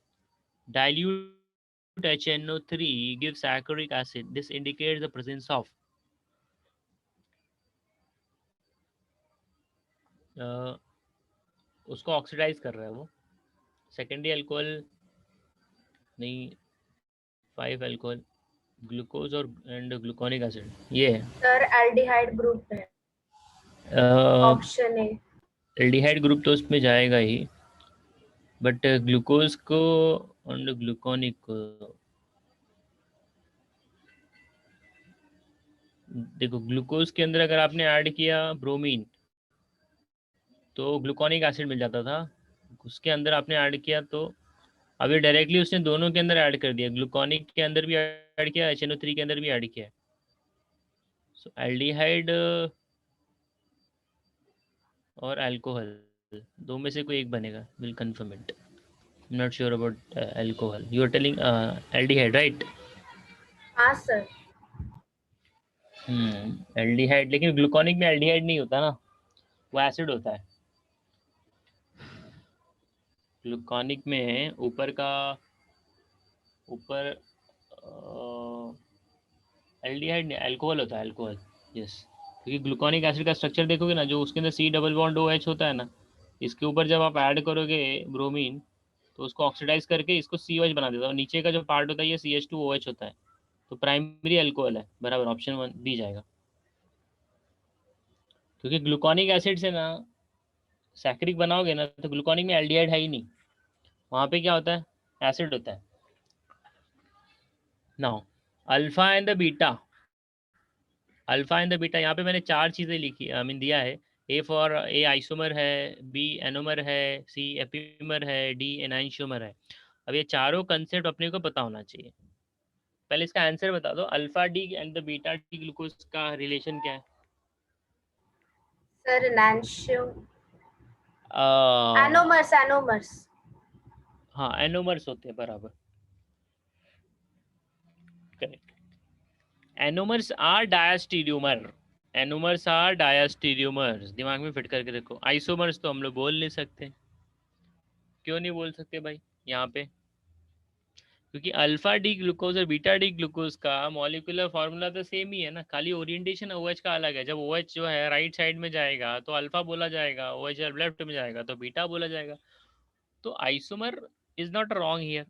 dilute HNO3 gives saccharic acid. This indicates the presence of उसको ऑक्सीडाइज कर रहा है वो, सेकेंडरी अल्कोहल नहीं, 5 अल्कोहल, ग्लूकोज और एंड ग्लूकोनिक एसिड ये है। सर एल्डिहाइड ग्रुप है। Option A. एल्डिहाइड ग्रुप तो उसमें जाएगा ही, बट ग्लूकोज को एंड ग्लूकोनिक को देखो, ग्लूकोज के अंदर अगर आपने ऐड किया ब्रोमीन तो ग्लूकोनिक एसिड मिल जाता था, उसके अंदर आपने ऐड किया तो अभी डायरेक्टली उसने दोनों के अंदर ऐड कर दिया, ग्लूकोनिक के अंदर भी ऐड किया, HNO3 के अंदर भी ऐड किया। सो एल्डिहाइड और अल्कोहल दो में से कोई एक बनेगा, will confirm it. Not sure about alcohol, you are telling aldehyde right? हाँ सर। एल्डिहाइड, लेकिन ग्लूकोनिक में एल्डिहाइड नहीं होता ना, वो एसिड होता है। ग्लूकोनिक में ऊपर एल्डिहाइड नहीं, अल्कोहल होता है, अल्कोहल। यस, क्योंकि ग्लूकोनिक एसिड का स्ट्रक्चर देखोगे ना, जो उसके अंदर C डबल बॉन्ड OH होता है ना, इसके ऊपर जब आप ऐड करोगे ब्रोमीन तो उसको ऑक्सीडाइज करके इसको COH बना देता है, और नीचे का जो पार्ट होता है ये CH2OH होता है, तो प्राइमरी अल्कोहल है। बराबर, ऑप्शन 1 दी जाएगा। क्योंकि ग्लूकोनिक एसिड से ना सैक्रिक बनाओगे ना तो ग्लूकोनिक में एल्डिहाइड है ही नहीं, वहाँ पे क्या होता है? एसिड होता है। Now alpha and the beta, alpha and the beta, यहाँ पे मैंने 4 चीज़ें लिखी, आई मीन दिया है। ए आइसोमर है, B एनोमर है, C एपीमर है, D एनाइंशोमर है। अब ये चारों कंसेप्ट अपने को पता होना चाहिए। पहले इसका आंसर बता दो, alpha D and the beta D glucose का रिलेशन क्या है? Sir enantio uh, anomers anomers. हाँ, एनोमर्स होते हैं, बराबर, correct. Anomers are diastereomer, anomers are diastereomers, दिमाग में फिट करके देखो। आइसोमर्स तो हम लोग बोल नहीं सकते। क्यों नहीं बोल सकते भाई यहाँ पे? क्योंकि अल्फा डी ग्लूकोज और बीटा डी ग्लूकोज का मॉलिक्यूलर फार्मूला तो सेम ही है ना, खाली ओरिएंटेशन OH का अलग है। जब OH जो है राइट साइड में जाएगा तो अल्फा बोला जाएगा, OH जब लेफ्ट में जाएगा तो बीटा बोला जाएगा। तो isomer is not wrong here,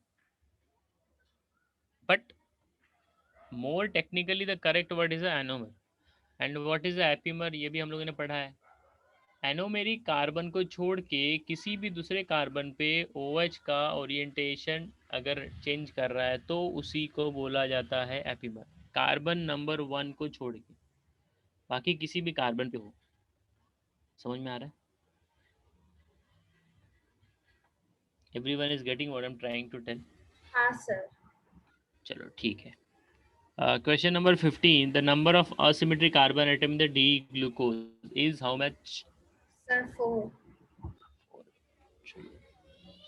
but more technically the correct word is anomer. And what is epimer, ये भी हम लोगों ने पढ़ा है। एनोमेरिक कार्बन को छोड़ के किसी भी दूसरे कार्बन पे OH का ओरिएंटेशन अगर चेंज कर रहा है तो उसी को बोला जाता है एपीमर। कार्बन नंबर 1 को छोड़ के बाकी किसी भी कार्बन पे हो। समझ में आ रहा है? Everyone is getting what I am trying to tell? हाँ सर। चलो ठीक है। Question number 15, the number of asymmetric carbon atom in the D glucose is how much? Sir 4।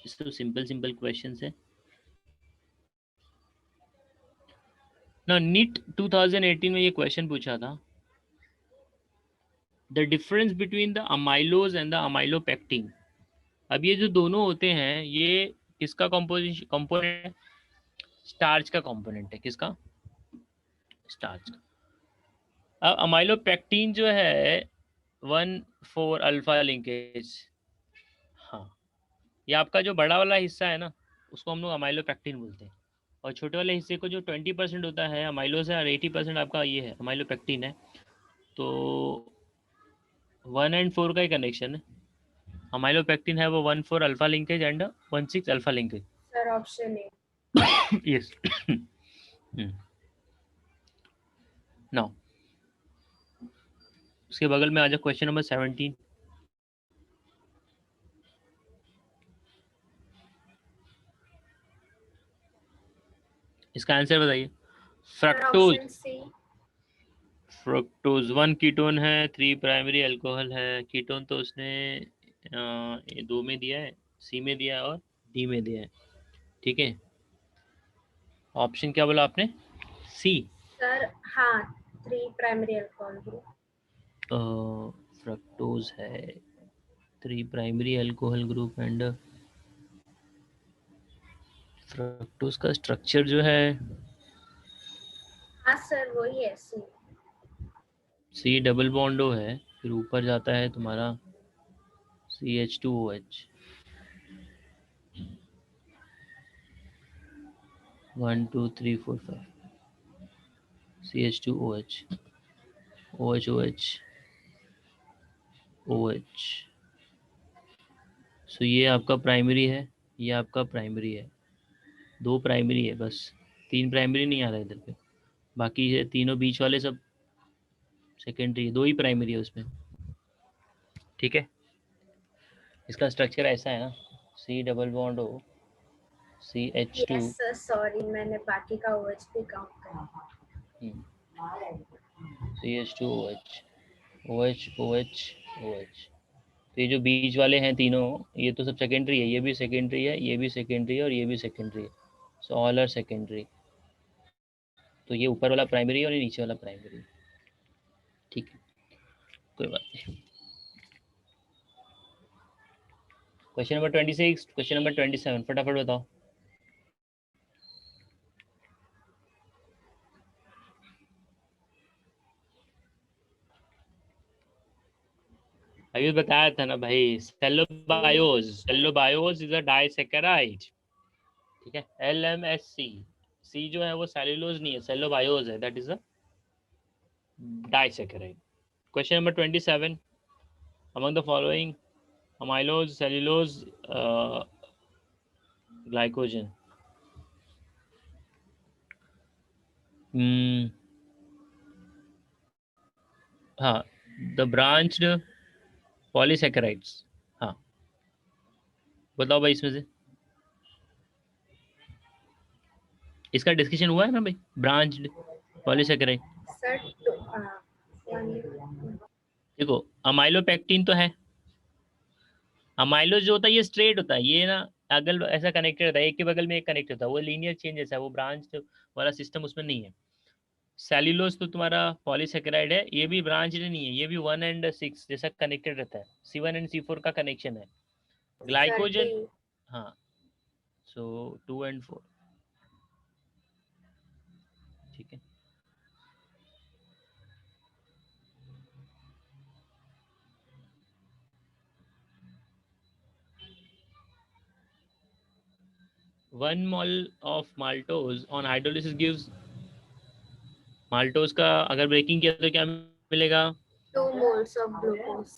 इसको सिंपल सिंपल क्वेश्चन है ना। नीट 2018 में ये क्वेश्चन पूछा था, the difference between the amylose and the amylopectin. अब ये जो दोनों होते हैं ये किसका कंपोनेंट है? स्टार्च का कंपोनेंट है। किसका? स्टार्च का। अब अमाइलोपेक्टिन जो है 1,4 अल्फा लिंकेज, हाँ, ये आपका जो बड़ा वाला हिस्सा है ना उसको हम लोग अमाइलोपेक्टिन बोलते हैं, और छोटे वाले हिस्से को जो 20% होता है अमाइलोज है और 80% आपका ये है अमाइलोपेक्टिन है। तो 1 and 4 का ही कनेक्शन है। अमाइलोपेक्टिन है वो 1,4 alpha linkage and 1,6 alpha linkage. Sir option A. Yes. Now उसके बगल में आ जाओ, क्वेश्चन नंबर 17। इसका आंसर बताइए। Sir fructose. Option C. Fructose 1 ketone है, 3 प्राइमरी अल्कोहल है। कीटोन तो उसने ये 2 में दिया है, सी में दिया है और डी में दिया है। ठीक है, ऑप्शन क्या बोला आपने? सी। सर हाँ, 3 प्राइमरी अल्कोहल ग्रुप। फ्रक्टोज है 3 primary alcohol group and fructose का स्ट्रक्चर जो है हाँ सर वही है, सी। सी डबल बॉन्ड ओ है, फिर ऊपर जाता है तुम्हारा CH2OH 1 2 3 4 5 CH2OH OH OH। सो ये आपका प्राइमरी है, ये आपका प्राइमरी है, 2 प्राइमरी है बस, 3 प्राइमरी नहीं आ रहा है इधर पे। बाकी ये तीनों बीच वाले सब सेकेंडरी है, 2 ही प्राइमरी है उसमें। ठीक है, इसका स्ट्रक्चर ऐसा है ना, C double bond O CH2। Yes sir, sorry मैंने बाकी का ओएच भी काउंट कर। CH2OH OH OH OH। तो ये जो बीच वाले हैं तीनों, ये तो सब सेकेंडरी है, ये भी सेकेंडरी है, ये भी सेकेंडरी है और ये भी सेकेंडरी है। So all are secondary. तो ये ऊपर वाला प्राइमरी है और ये नीचे वाला प्राइमरी। ठीक है, कोई बात नहीं। क्वेश्चन नंबर 26, क्वेश्चन नंबर 27, फटाफट बताओ। अभी बताया था ना भाई, सेल्लोबायोज इज अ डाइसैकेराइड। ठीक है, LMSC। सी जो है वो सेल्यूलोज नहीं है, सेल्लोबायोज है, that is a disaccharide. Question number 27, among the following amylose cellulose glycogen। हाँ, द ब्रांच्ड पॉलीसेकेराइड्स। हाँ, बताओ भाई इसमें से। इसका डिस्कशन हुआ है ना भाई, ब्रांच्ड पॉलीसेकेराइड। सर देखो अमाइलोपेक्टिन तो है, अमाइलोज जो होता है ये स्ट्रेट होता है, ये ना अगल ऐसा कनेक्टेड होता है, एक के बगल में एक कनेक्ट होता है, वो लीनियर चेंज जैसा है, वो ब्रांच वाला सिस्टम उसमें नहीं है। सेल्यूलोज तो तुम्हारा पॉलीसेकेराइड है, ये भी ब्रांच नहीं है, ये भी 1 and 6 जैसा कनेक्टेड रहता है, C1 and C4 का कनेक्शन है। Sir D. ग्लाइकोजन, हाँ, सो 2 and 4। ठीक है, one mole of maltose on hydrolysis gives, maltose का अगर ब्रेकिंग किया तो क्या मिलेगा? 2 moles of glucose.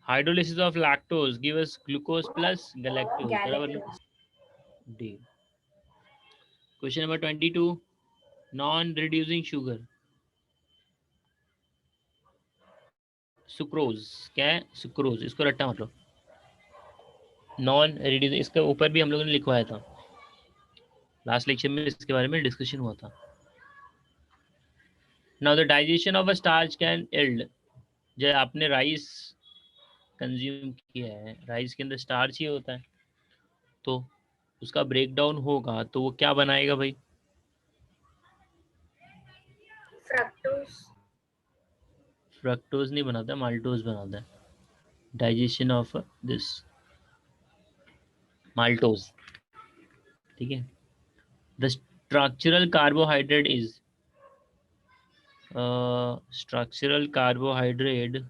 Hydrolysis of lactose give us glucose plus galactose, बराबर ना? Galactose. D. Question number 22, non reducing sugar, sucrose. क्या है? सुक्रोज, इसको रट्टा मतलब नॉन रिड्यूसिंग, इसके ऊपर भी हम लोगों ने लिखवाया था, लास्ट लेक्चर में इसके बारे में डिस्कशन हुआ था। Now the digestion of a starch can yield, जब आपने राइस कंज्यूम किया है, राइस के अंदर स्टार्च ही होता है, तो उसका ब्रेक डाउन होगा तो वो क्या बनाएगा भाई? Fructose. फ्रक्टोज नहीं बनाता, माल्टोज बनाता है, डाइजेशन ऑफ दिस माल्टोज, ठीक है। The structural carbohydrate is, structural carbohydrate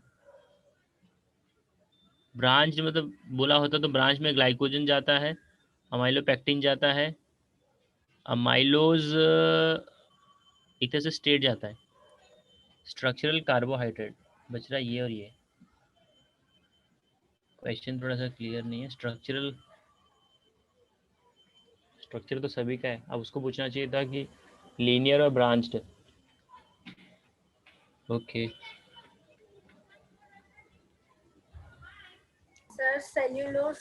branch, मतलब बोला होता तो ब्रांच में ग्लाइकोजन जाता है, अमाइलोपेक्टिन जाता है, अमाइलोज एक तरह से स्टेट जाता है। स्ट्रक्चरल कार्बोहाइड्रेट बच रहा है ये और ये, क्वेश्चन थोड़ा सा क्लियर नहीं है। स्ट्रक्चरल, स्ट्रक्चर तो सभी का है, अब उसको पूछना चाहिए था कि लीनियर और branched. Okay sir cellulose.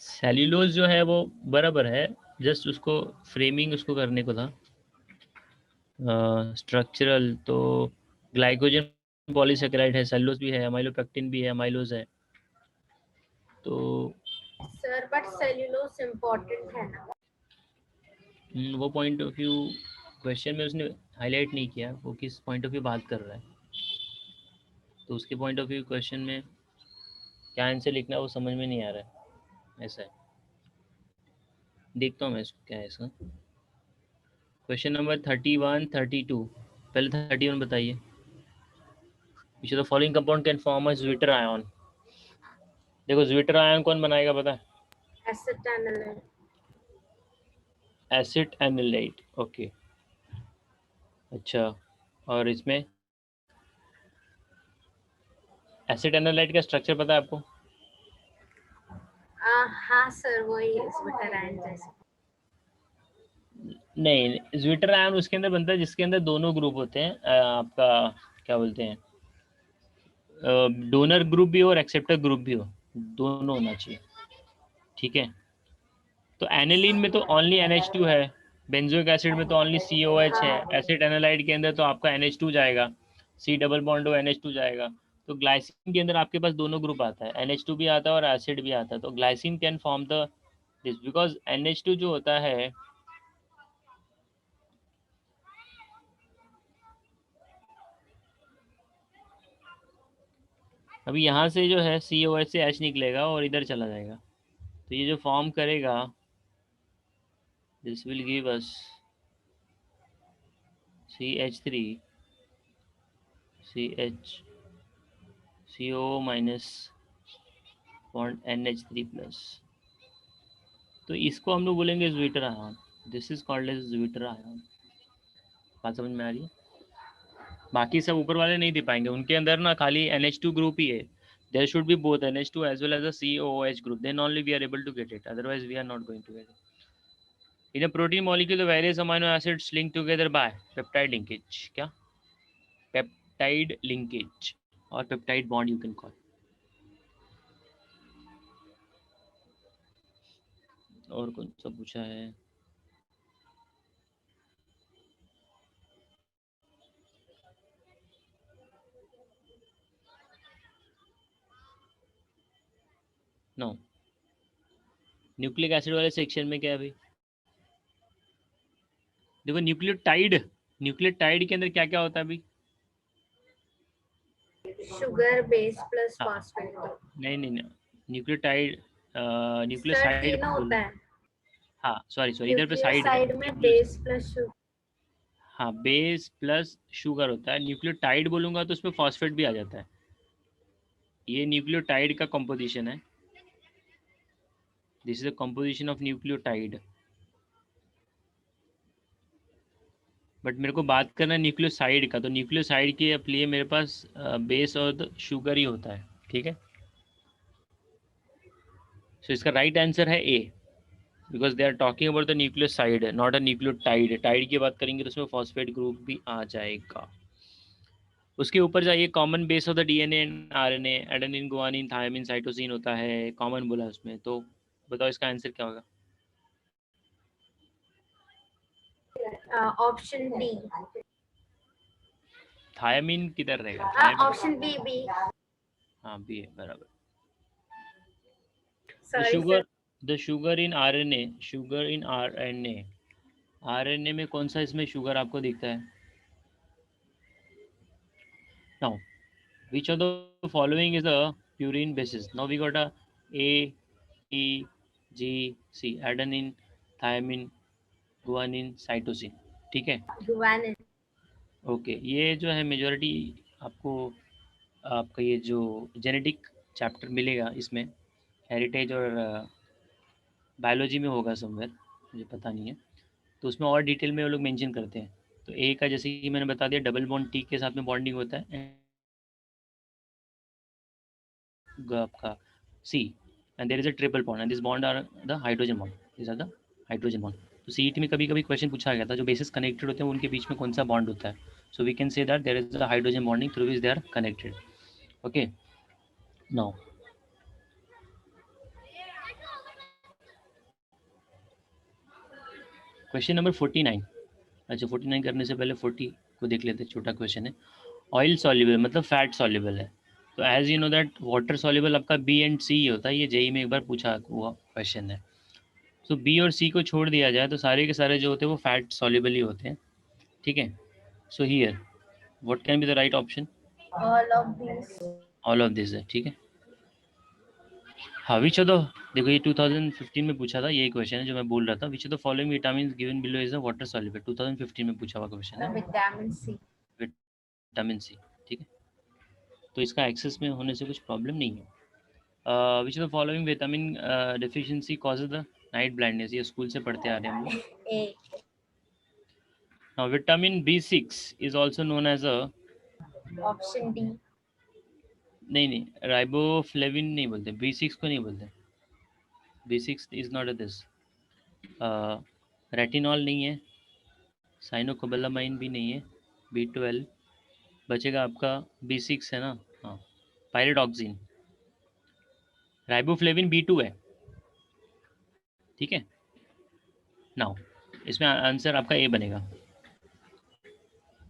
Cellulose जो है वो बराबर है, जस्ट उसको फ्रेमिंग उसको करने को था। स्ट्रक्चरल तो ग्लाइकोजन पॉलीसेकेराइड है, सेल्यूलोज भी है, अमाइलोपेक्टिन भी है, अमाइलोज है, तो सर बट सेल्यूलोज इम्पोर्टेंट है ना। वो पॉइंट ऑफ व्यू क्वेश्चन में उसने हाईलाइट नहीं किया, वो किस पॉइंट ऑफ व्यू बात कर रहा है, तो उसके पॉइंट ऑफ व्यू क्वेश्चन में क्या आंसर लिखना है वो समझ में नहीं आ रहा है, ऐसा है। देखता हूँ मैं इसको क्या है इसका। क्वेश्चन नंबर 31 32, पहले 31 बताइए। विच of the following compound can form a zwitter ion. देखो ज्विटर आयन कौन बनाएगा पता है? एसिटाइल। एसिड एनिलाइट, ओके अच्छा। और इसमें एसिड एनालाइट का स्ट्रक्चर पता है आपको? हाँ सर वही एसिटाइल जैसे। नहीं, ज्विटर आयन उसके अंदर बनता है जिसके अंदर दोनों ग्रुप होते हैं, आपका क्या बोलते हैं, डोनर ग्रुप भी हो और एक्सेप्टर ग्रुप भी हो, दोनों होना चाहिए, ठीक है। तो एनिलीन में तो ओनली NH2 है, बेंजोइक एसिड में तो ओनली COH है, एसिड एनालाइड के अंदर तो आपका NH2 जाएगा, C डबल बॉन्ड NH2 जाएगा। तो ग्लाइसिन के अंदर आपके पास दोनों ग्रुप आता है, NH2 भी आता है और एसिड भी आता है, तो glycine can form the this because NH2 जो होता है अभी यहाँ से जो है COH से H निकलेगा और इधर चला जाएगा, तो ये जो फॉर्म करेगा this will give us CH3 CH CO minus bond NH3 plus, तो इसको हम लोग बोलेंगे zwitter ion, this is called as zwitter ion. बात समझ में आ रही है? बाकी सब ऊपर वाले नहीं दे पाएंगे, उनके अंदर ना खाली NH2 ग्रुप ही है, there should be both NH2 as well as a COOH group, then only we are able to get it, otherwise we are not going to get it. In a protein molecule, the various amino acids link together by peptide linkage. क्या? Peptide linkage or peptide bond you can call. और कौन सा पूछा है? No, nucleic acid वाले section में क्या है भाई? देखो न्यूक्लियोटाइड, न्यूक्लियोटाइड के अंदर क्या क्या होता है अभी? शुगर बेस प्लस हाँ फॉस्फेट। नहीं नहीं नहीं, न्यूक्लियोटाइड सर न्यूक्लियोसाइड तीनों होता है। हाँ सॉरी सॉरी, इधर पे साइड है न्यूक्लियोसाइड में बेस प्लस शुगर। हाँ बेस प्लस शुगर होता है, न्यूक्लियोटाइड बोलूंगा तो उसमें फॉस्फेट भी आ जाता है, ये न्यूक्लियोटाइड का कंपोजिशन है, this is the composition of nucleotide. But मेरे को बात करना है न्यूक्लियोसाइड का, तो न्यूक्लियोसाइड के लिए मेरे पास बेस और शुगर ही होता है, ठीक है। सो इसका राइट आंसर है A, because they are talking about the nucleoside not a nucleotide, tide की बात करेंगे तो उसमें फॉस्फेट ग्रुप भी आ जाएगा। उसके ऊपर जाइए, common base of the DNA and RNA, adenine guanine thymine cytosine होता है, कॉमन बोला उसमें, तो बताओ इसका आंसर क्या होगा? Option D. थायमिन किधर रहेगा? Thymine option B B. हाँ बी है बराबर। The sorry sugar, sir. The sugar in RNA, sugar in RNA, RNA में कौन सा इसमें शुगर आपको दिखता है? Now, which of the following is a purine basis? Now we got a A, E, G, C: adenine, thiamine, guanine, cytosine. ठीक है, guanine. Okay. ये जो है मेजोरिटी आपको आपका ये जो जेनेटिक चैप्टर मिलेगा इसमें, हेरिटेज और बायोलॉजी में होगा समवेयर, मुझे पता नहीं है, तो उसमें और डिटेल में वो लोग मेंशन करते हैं। तो ए का जैसे कि मैंने बता दिया, डबल बॉन्ड टी के साथ में बॉन्डिंग होता है, आपका C, and there is a triple bond and this bond are the hydrogen bond, this are the hydrogen bond. तो सीईटी में कभी कभी क्वेश्चन पूछा गया था, जो बेसिस कनेक्टेड होते हैं उनके बीच में कौन सा बॉन्ड होता है, so we can say that there is a hydrogen bonding through which they are connected. Okay, now question number 49। अच्छा, 49 करने से पहले 40 को देख लेते हैं, छोटा क्वेश्चन है। ऑयल सॉल्युबल मतलब फैट सॉल्युबल है, तो as you know that water soluble आपका बी एंड सी होता है, ये जेई में एक बार पूछा हुआ क्वेश्चन है। तो बी और सी को छोड़ दिया जाए तो सारे के सारे जो होते हैं वो फैट सॉल्युबल ही होते हैं, ठीक है। So here what can be the right option? All of these. All of this है, ठीक है। हाँ, विच ऑफ द, देखो ये 2015 में पूछा था, यही क्वेश्चन है जो मैं बोल रहा था। विच of the following vitamin given below is a water soluble, 2015 में पूछा हुआ क्वेश्चन है, Vitamin C. विटामिन सी, ठीक है। तो इसका एक्सेस में होने से कुछ प्रॉब्लम नहीं है। Which of the following vitamin deficiency causes the night blindness, ये स्कूल से पढ़ते आ रहे हैं हम लोग। A. Now vitamin B6 is also known as a, Option D. नहीं, राइबोफ्लेविन नहीं बोलते, B6 को नहीं बोलते, B6 is not a this. Retinol नहीं है, साइनोकोबालामाइन भी नहीं है, B12 बचेगा आपका, B6 है ना, हाँ, पायरिडॉक्सिन। राइबोफ्लेविन B2 है, ठीक है। नाउ इसमें आंसर आपका ए बनेगा।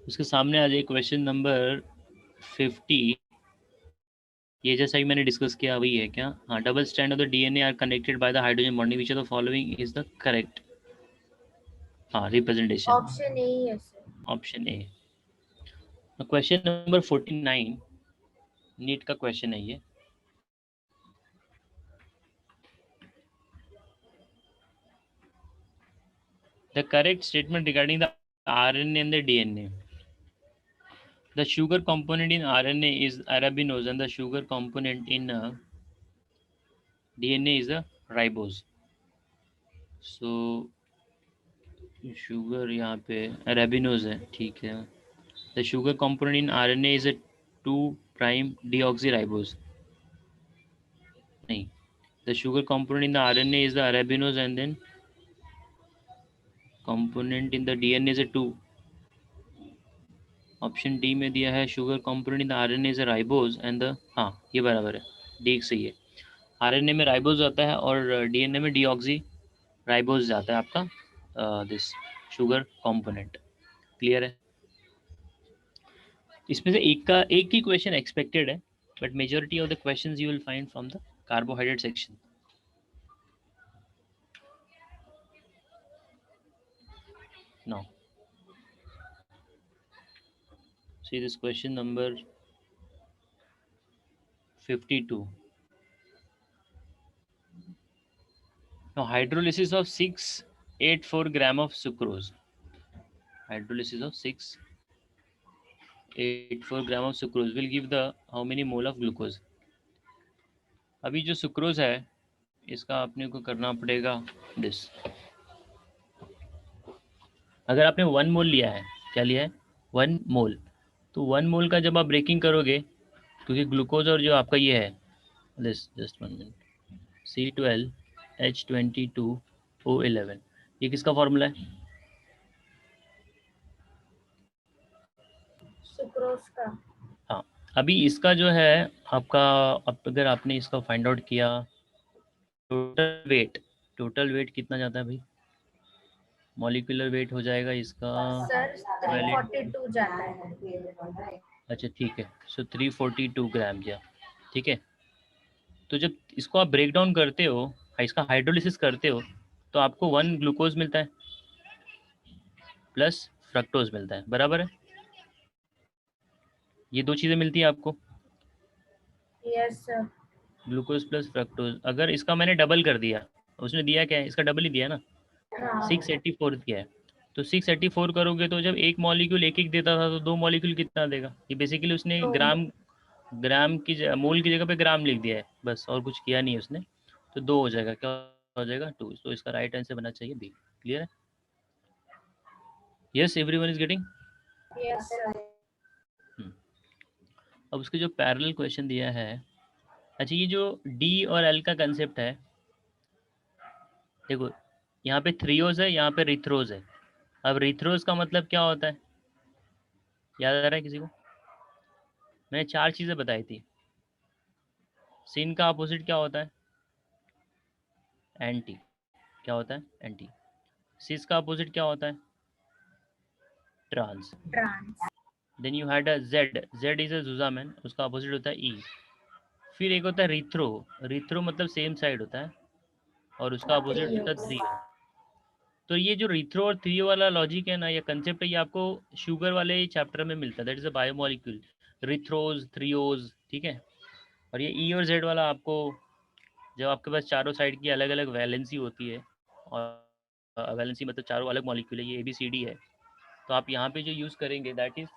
उसके सामने आ जाए क्वेश्चन नंबर 50। ये जैसा ही मैंने डिस्कस किया वही है क्या? हाँ, double strand of the DNA are connected by the hydrogen bonding, which of the following is the correct, हाँ, representation, Option A. Yes. Option A. Question number 49 NEET का क्वेश्चन है ये। The correct statement regarding the RNA and the DNA. The sugar component in RNA is arabinose and the sugar component in DNA is a ribose. So sugar यहाँ पे arabinose है, ठीक है। The sugar component in RNA is a 2' deoxyribose, नहीं, the sugar component in the RNA is the arabinose and then component in the DNA is a 2। Option D में दिया है sugar component in the RNA is a ribose and the, हाँ ये बराबर है, D सही है। RNA में राइबोज आता है और DNA में डीऑक्सी राइबोज जाता है आपका दिस शुगर कंपोनेंट। क्लियर है? इसमें से एक ही क्वेश्चन एक्सपेक्टेड है, but majority of the questions you will find from the carbohydrate section. Now see this question number 52. Now hydrolysis of 684 gram of sucrose, hydrolysis of 684 gram of sucrose will give the how many mole of glucose? अभी जो sucrose है इसका अपने को करना पड़ेगा this. अगर आपने 1 मोल लिया है, क्या लिया है? 1 मोल, तो 1 मोल का जब आप ब्रेकिंग करोगे, क्योंकि ग्लूकोज और जो आपका ये है दिस, जस्ट 1 मिनट, C12H22O11, ये किसका फॉर्मूला है? Sucrose का. हाँ, अभी इसका जो है आपका, अब अगर आपने इसका फाइंड आउट किया, टोटल वेट कितना जाता है भाई? मॉलिक्यूलर वेट हो जाएगा इसका Sir, 342 जाता है. अच्छा ठीक है, सो 342 ग्राम जा, ठीक है। तो जब इसको आप ब्रेक डाउन करते हो, इसका हाइड्रोलिसिस करते हो, तो आपको 1 ग्लूकोज मिलता है प्लस फ्रक्टोज मिलता है, बराबर है। ये दो चीज़ें मिलती हैं आपको, yes sir. Glucose plus fructose. अगर इसका मैंने डबल कर दिया, उसने दिया क्या है, इसका डबल ही दिया ना, हाँ 684 किया है, तो 684 करोगे तो जब एक मॉलिक्यूल एक एक देता था तो दो मॉलिक्यूल कितना देगा? ये बेसिकली उसने तो ग्राम की मोल की जगह पे ग्राम लिख दिया है बस, और कुछ किया नहीं उसने। तो दो हो जाएगा, क्या हो जाएगा? 2। तो इसका राइट आंसर बनना चाहिए बी। क्लियर है? Yes, everyone is getting. Yes sir. अब उसके जो पैरेलल क्वेश्चन दिया है, अच्छा ये जो डी और एल का कंसेप्ट है, देखो यहाँ पे थ्रियोज है, यहाँ पे रिथ्रोज है। अब रिथ्रोज का मतलब क्या होता है, याद आ रहा है किसी को? मैंने चार चीज़ें बताई थी। सिन का अपोजिट क्या होता है? एंटी। क्या होता है? एंटी। सिस का अपोजिट क्या होता है? Trans. Trans. Then you had a Z, Z is a zusammen, उसका अपोजिट होता है ई। फिर एक होता है रिथ्रो, रिथ्रो मतलब सेम साइड होता है, और उसका अपोजिट होता है थ्रियो। तो ये जो रिथ्रो और थ्रियो वाला लॉजिक है ना, या कंसेप्ट है, ये आपको शुगर वाले चैप्टर में मिलता है, दैट इज अ बायोमोलिक्यूल, रिथ्रोज थ्रियोज, ठीक है। और ये ई और जेड वाला आपको, जब आपके पास चारों साइड की अलग अलग वैलेंसी होती है, और वैलेंसी मतलब चारों अलग मॉलिक्यूल है, ये ए बी सी डी है, तो आप यहाँ पे जो यूज़ करेंगे that is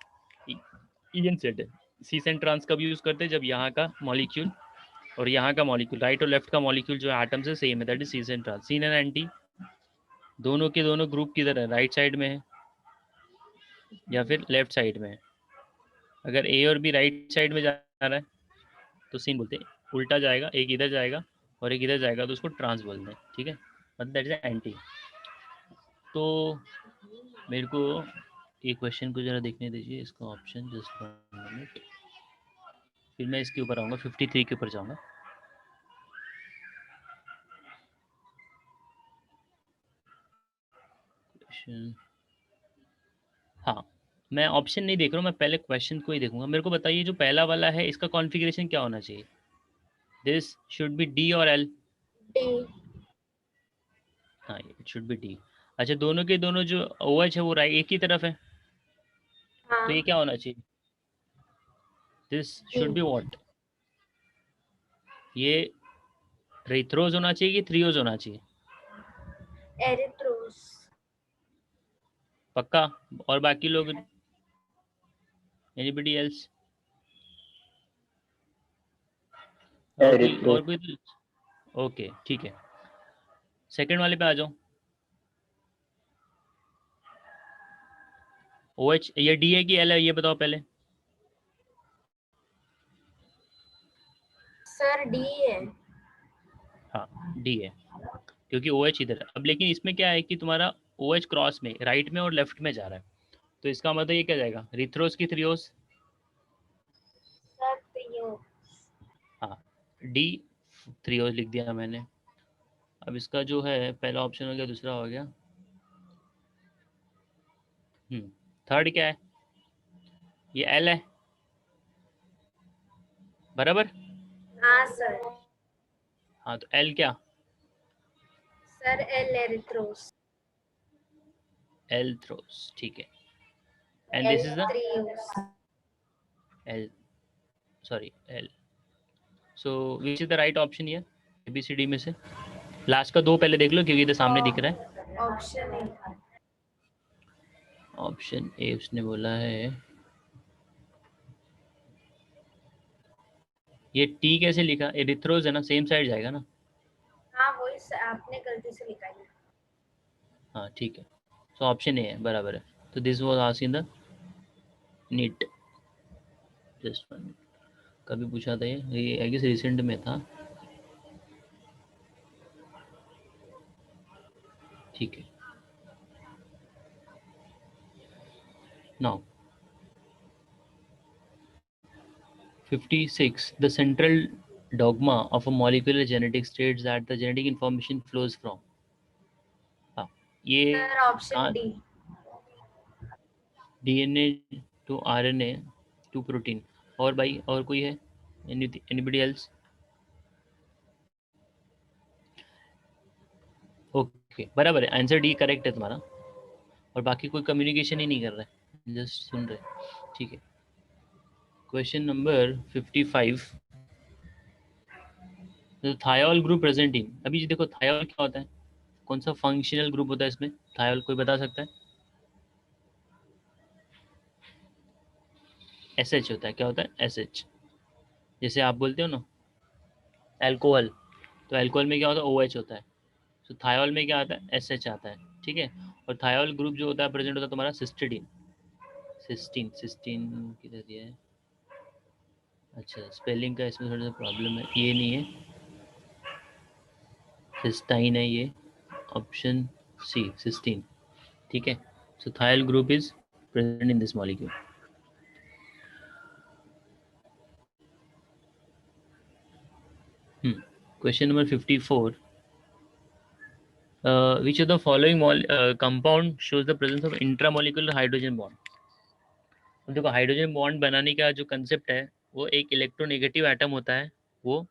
E and Z है। सीस एंड ट्रांस कब यूज़ करते हैं? जब यहाँ का मॉलिक्यूल और यहाँ का मॉलिक्यूल, राइट और लेफ्ट का मॉलिक्यूल जो एटम से सेम है, that is cis and trans. Syn and anti दोनों के दोनों ग्रुप किधर है? राइट साइड में है या फिर लेफ्ट साइड में है? अगर ए और बी राइट साइड में जा रहा है तो सीन बोलते हैं, उल्टा जाएगा, एक इधर जाएगा और एक इधर जाएगा तो उसको ट्रांस बोलते हैं, ठीक है, मतलब दैट इज एंटी। तो मेरे को ये क्वेश्चन को ज़रा देखने दीजिए, इसका ऑप्शन जस्ट 1 मिनट, फिर मैं इसके ऊपर आऊँगा, 53 के ऊपर जाऊँगा। क्वेश्चन, हाँ, मैं ऑप्शन नहीं देख रहा हूँ, मैं पहले क्वेश्चन को ही देखूंगा। मेरे को बताइए जो पहला वाला है इसका कॉन्फ़िगरेशन क्या होना चाहिए? दिस शुड बी डी और एल। डी। हाँ, इट शुड बी डी। अच्छा, दोनों के दोनों जो ओ एच है वो राइट एक ही तरफ है, तो ये हाँ क्या होना चाहिए? This D. Should be what? ये रिथ्रोज होना चाहिए कि थ्रियोज होना चाहिए? एरिथ्रोस। पक्का? और बाकी लोग, एनीबडी एल्स? एरिथ्रो। और कोई तो ओके, ठीक है। सेकंड वाले पे आ जाओ। ओ एच ये डी है कि एल है, ये बताओ पहले। सर डी है। हाँ, डी है, क्योंकि ओ एच इधर है। अब लेकिन इसमें क्या है कि तुम्हारा ओ एच क्रॉस में राइट में और लेफ्ट में जा रहा है, तो इसका मतलब ये क्या जाएगा? रिथ्रोस की थ्रियोस? सर त्रियो। हाँ, डी थ्रियोस लिख दिया मैंने। अब इसका जो है पहला ऑप्शन हो गया, दूसरा हो गया, थर्ड क्या है? ये एल है, बराबर? हाँ सर। हाँ, तो एल क्या? Sir L erythrose. L threose, ठीक है। And L this is the triose. L, sorry L. So which is the right option here, A B C D में से? लास्ट का दो पहले देख लो क्योंकि इधर सामने दिख रहा है। Option A. ऑप्शन ए उसने बोला है। ये टी कैसे लिखा? एरिथ्रोज है ना, सेम साइड जाएगा ना। हाँ वही आपने गलती से लिखा है। हाँ ठीक है, सो ऑप्शन ए है, बराबर है। तो this was asked in the NEET, just one, कभी पूछा था ये आई गेस रिसेंट में था, ठीक है। Now 56, the central dogma of a molecular genetics states that the genetic information flows from, हाँ, ये sir option D. DNA to RNA to protein. और भाई और कोई है? Anybody else? ओके, बराबर है, आंसर डी करेक्ट है तुम्हारा। और बाकी कोई कम्युनिकेशन ही नहीं कर रहा है, जस्ट सुन रहे, ठीक है। Question number 55, thiol group present in, अभी देखो थायोल क्या होता है, कौन सा फंक्शनल ग्रुप होता है इसमें, थायोल कोई बता सकता है? SH होता है, क्या होता है? SH। जैसे आप बोलते हो ना अल्कोहल, तो अल्कोहल में क्या होता है? OH होता है। तो थायोल में क्या आता है? SH आता है, ठीक है। और थायोल ग्रुप जो होता है प्रेजेंट होता है तुम्हारा सिस्टिडीन, सिस्टीन, सिस्टीन किधर दिया है? अच्छा, स्पेलिंग का इसमें थोड़ा सा प्रॉब्लम है, ये नहीं है, सिस्टाइन है ये, ऑप्शन सी सिस्टीन, ठीक है। So thiol group is present in this molecule. Question number 54, which of the following compound shows the presence of intramolecular hydrogen bond? अब देखो हाइड्रोजन बॉन्ड बनाने का जो कंसेप्ट है वो एक इलेक्ट्रोनेगेटिव एटम होता है, वो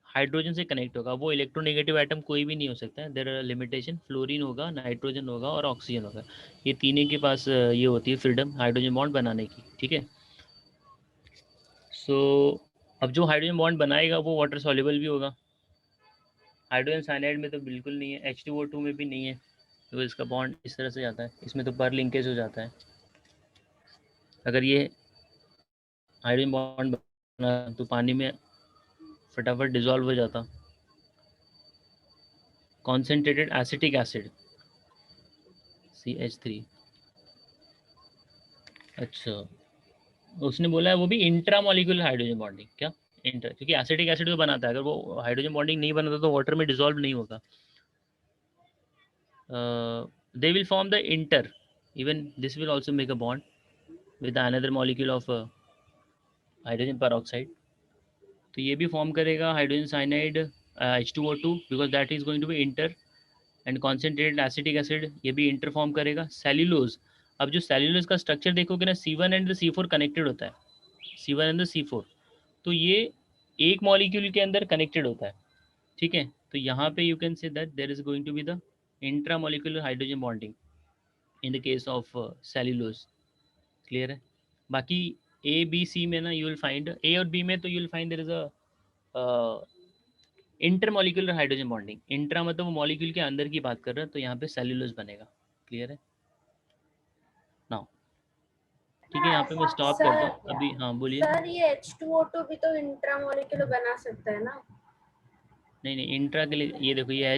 हाइड्रोजन से कनेक्ट होगा। वो इलेक्ट्रोनेगेटिव एटम कोई भी नहीं हो सकता है, देयर आर लिमिटेशन, फ्लोरीन होगा, नाइट्रोजन होगा और ऑक्सीजन होगा, ये तीनों के पास ये होती है फ्रीडम हाइड्रोजन बॉन्ड बनाने की, ठीक है। सो अब जो हाइड्रोजन बॉन्ड बनाएगा वो वाटर सॉल्युबल भी होगा, हाइड्रोजन साइनाइड में तो बिल्कुल नहीं है, H2O2 में भी नहीं है, तो इसका बॉन्ड इस तरह से जाता है, इसमें तो पर लिंकेज हो जाता है। अगर ये हाइड्रोजन बॉन्ड बना तो पानी में फटाफट डिजॉल्व हो जाता। कॉन्सेंट्रेटेड एसिटिक एसिड CH3, अच्छा उसने बोला है वो भी इंट्रामोलिकुलर हाइड्रोजन बॉन्डिंग, क्या इंटर, क्योंकि एसिटिक एसिड तो बनाता है, अगर वो हाइड्रोजन बॉन्डिंग नहीं बनाता तो वाटर में डिसॉल्व नहीं होगा। They will form the inter, even this will also make a bond with another molecule of hydrogen peroxide, तो ये भी फॉर्म करेगा hydrogen cyanide H2O2 because that is going to be inter, and concentrated acetic acid ये भी inter form करेगा। Cellulose, अब जो cellulose का स्ट्रक्चर देखोगे ना, C1 एंड C4 कनेक्टेड होता है, C1 एंड C4, तो ये एक मॉलिक्यूल के अंदर कनेक्टेड होता है, ठीक है। तो यहाँ पे you can say that there is going to be the intramolecular hydrogen bonding in the case of cellulose, clear है। बाकी A B C में ना यू विल फाइंड, A और B में तो you will find there is a intermolecular hydrogen bonding, intra मतलब वो molecule के अंदर की बात कर रहे हैं, तो यहाँ पे सेल्यूलोज बनेगा, क्लियर है ना। ठीक है, यहाँ पे मैं स्टॉप करता हूँ सर अभी, हाँ बोलिए। सर ये H2O2 भी तो इंट्रामोलिक्यूलर बना सकता है ना? नहीं नहीं, इंट्रा के लिए ये देखो, ये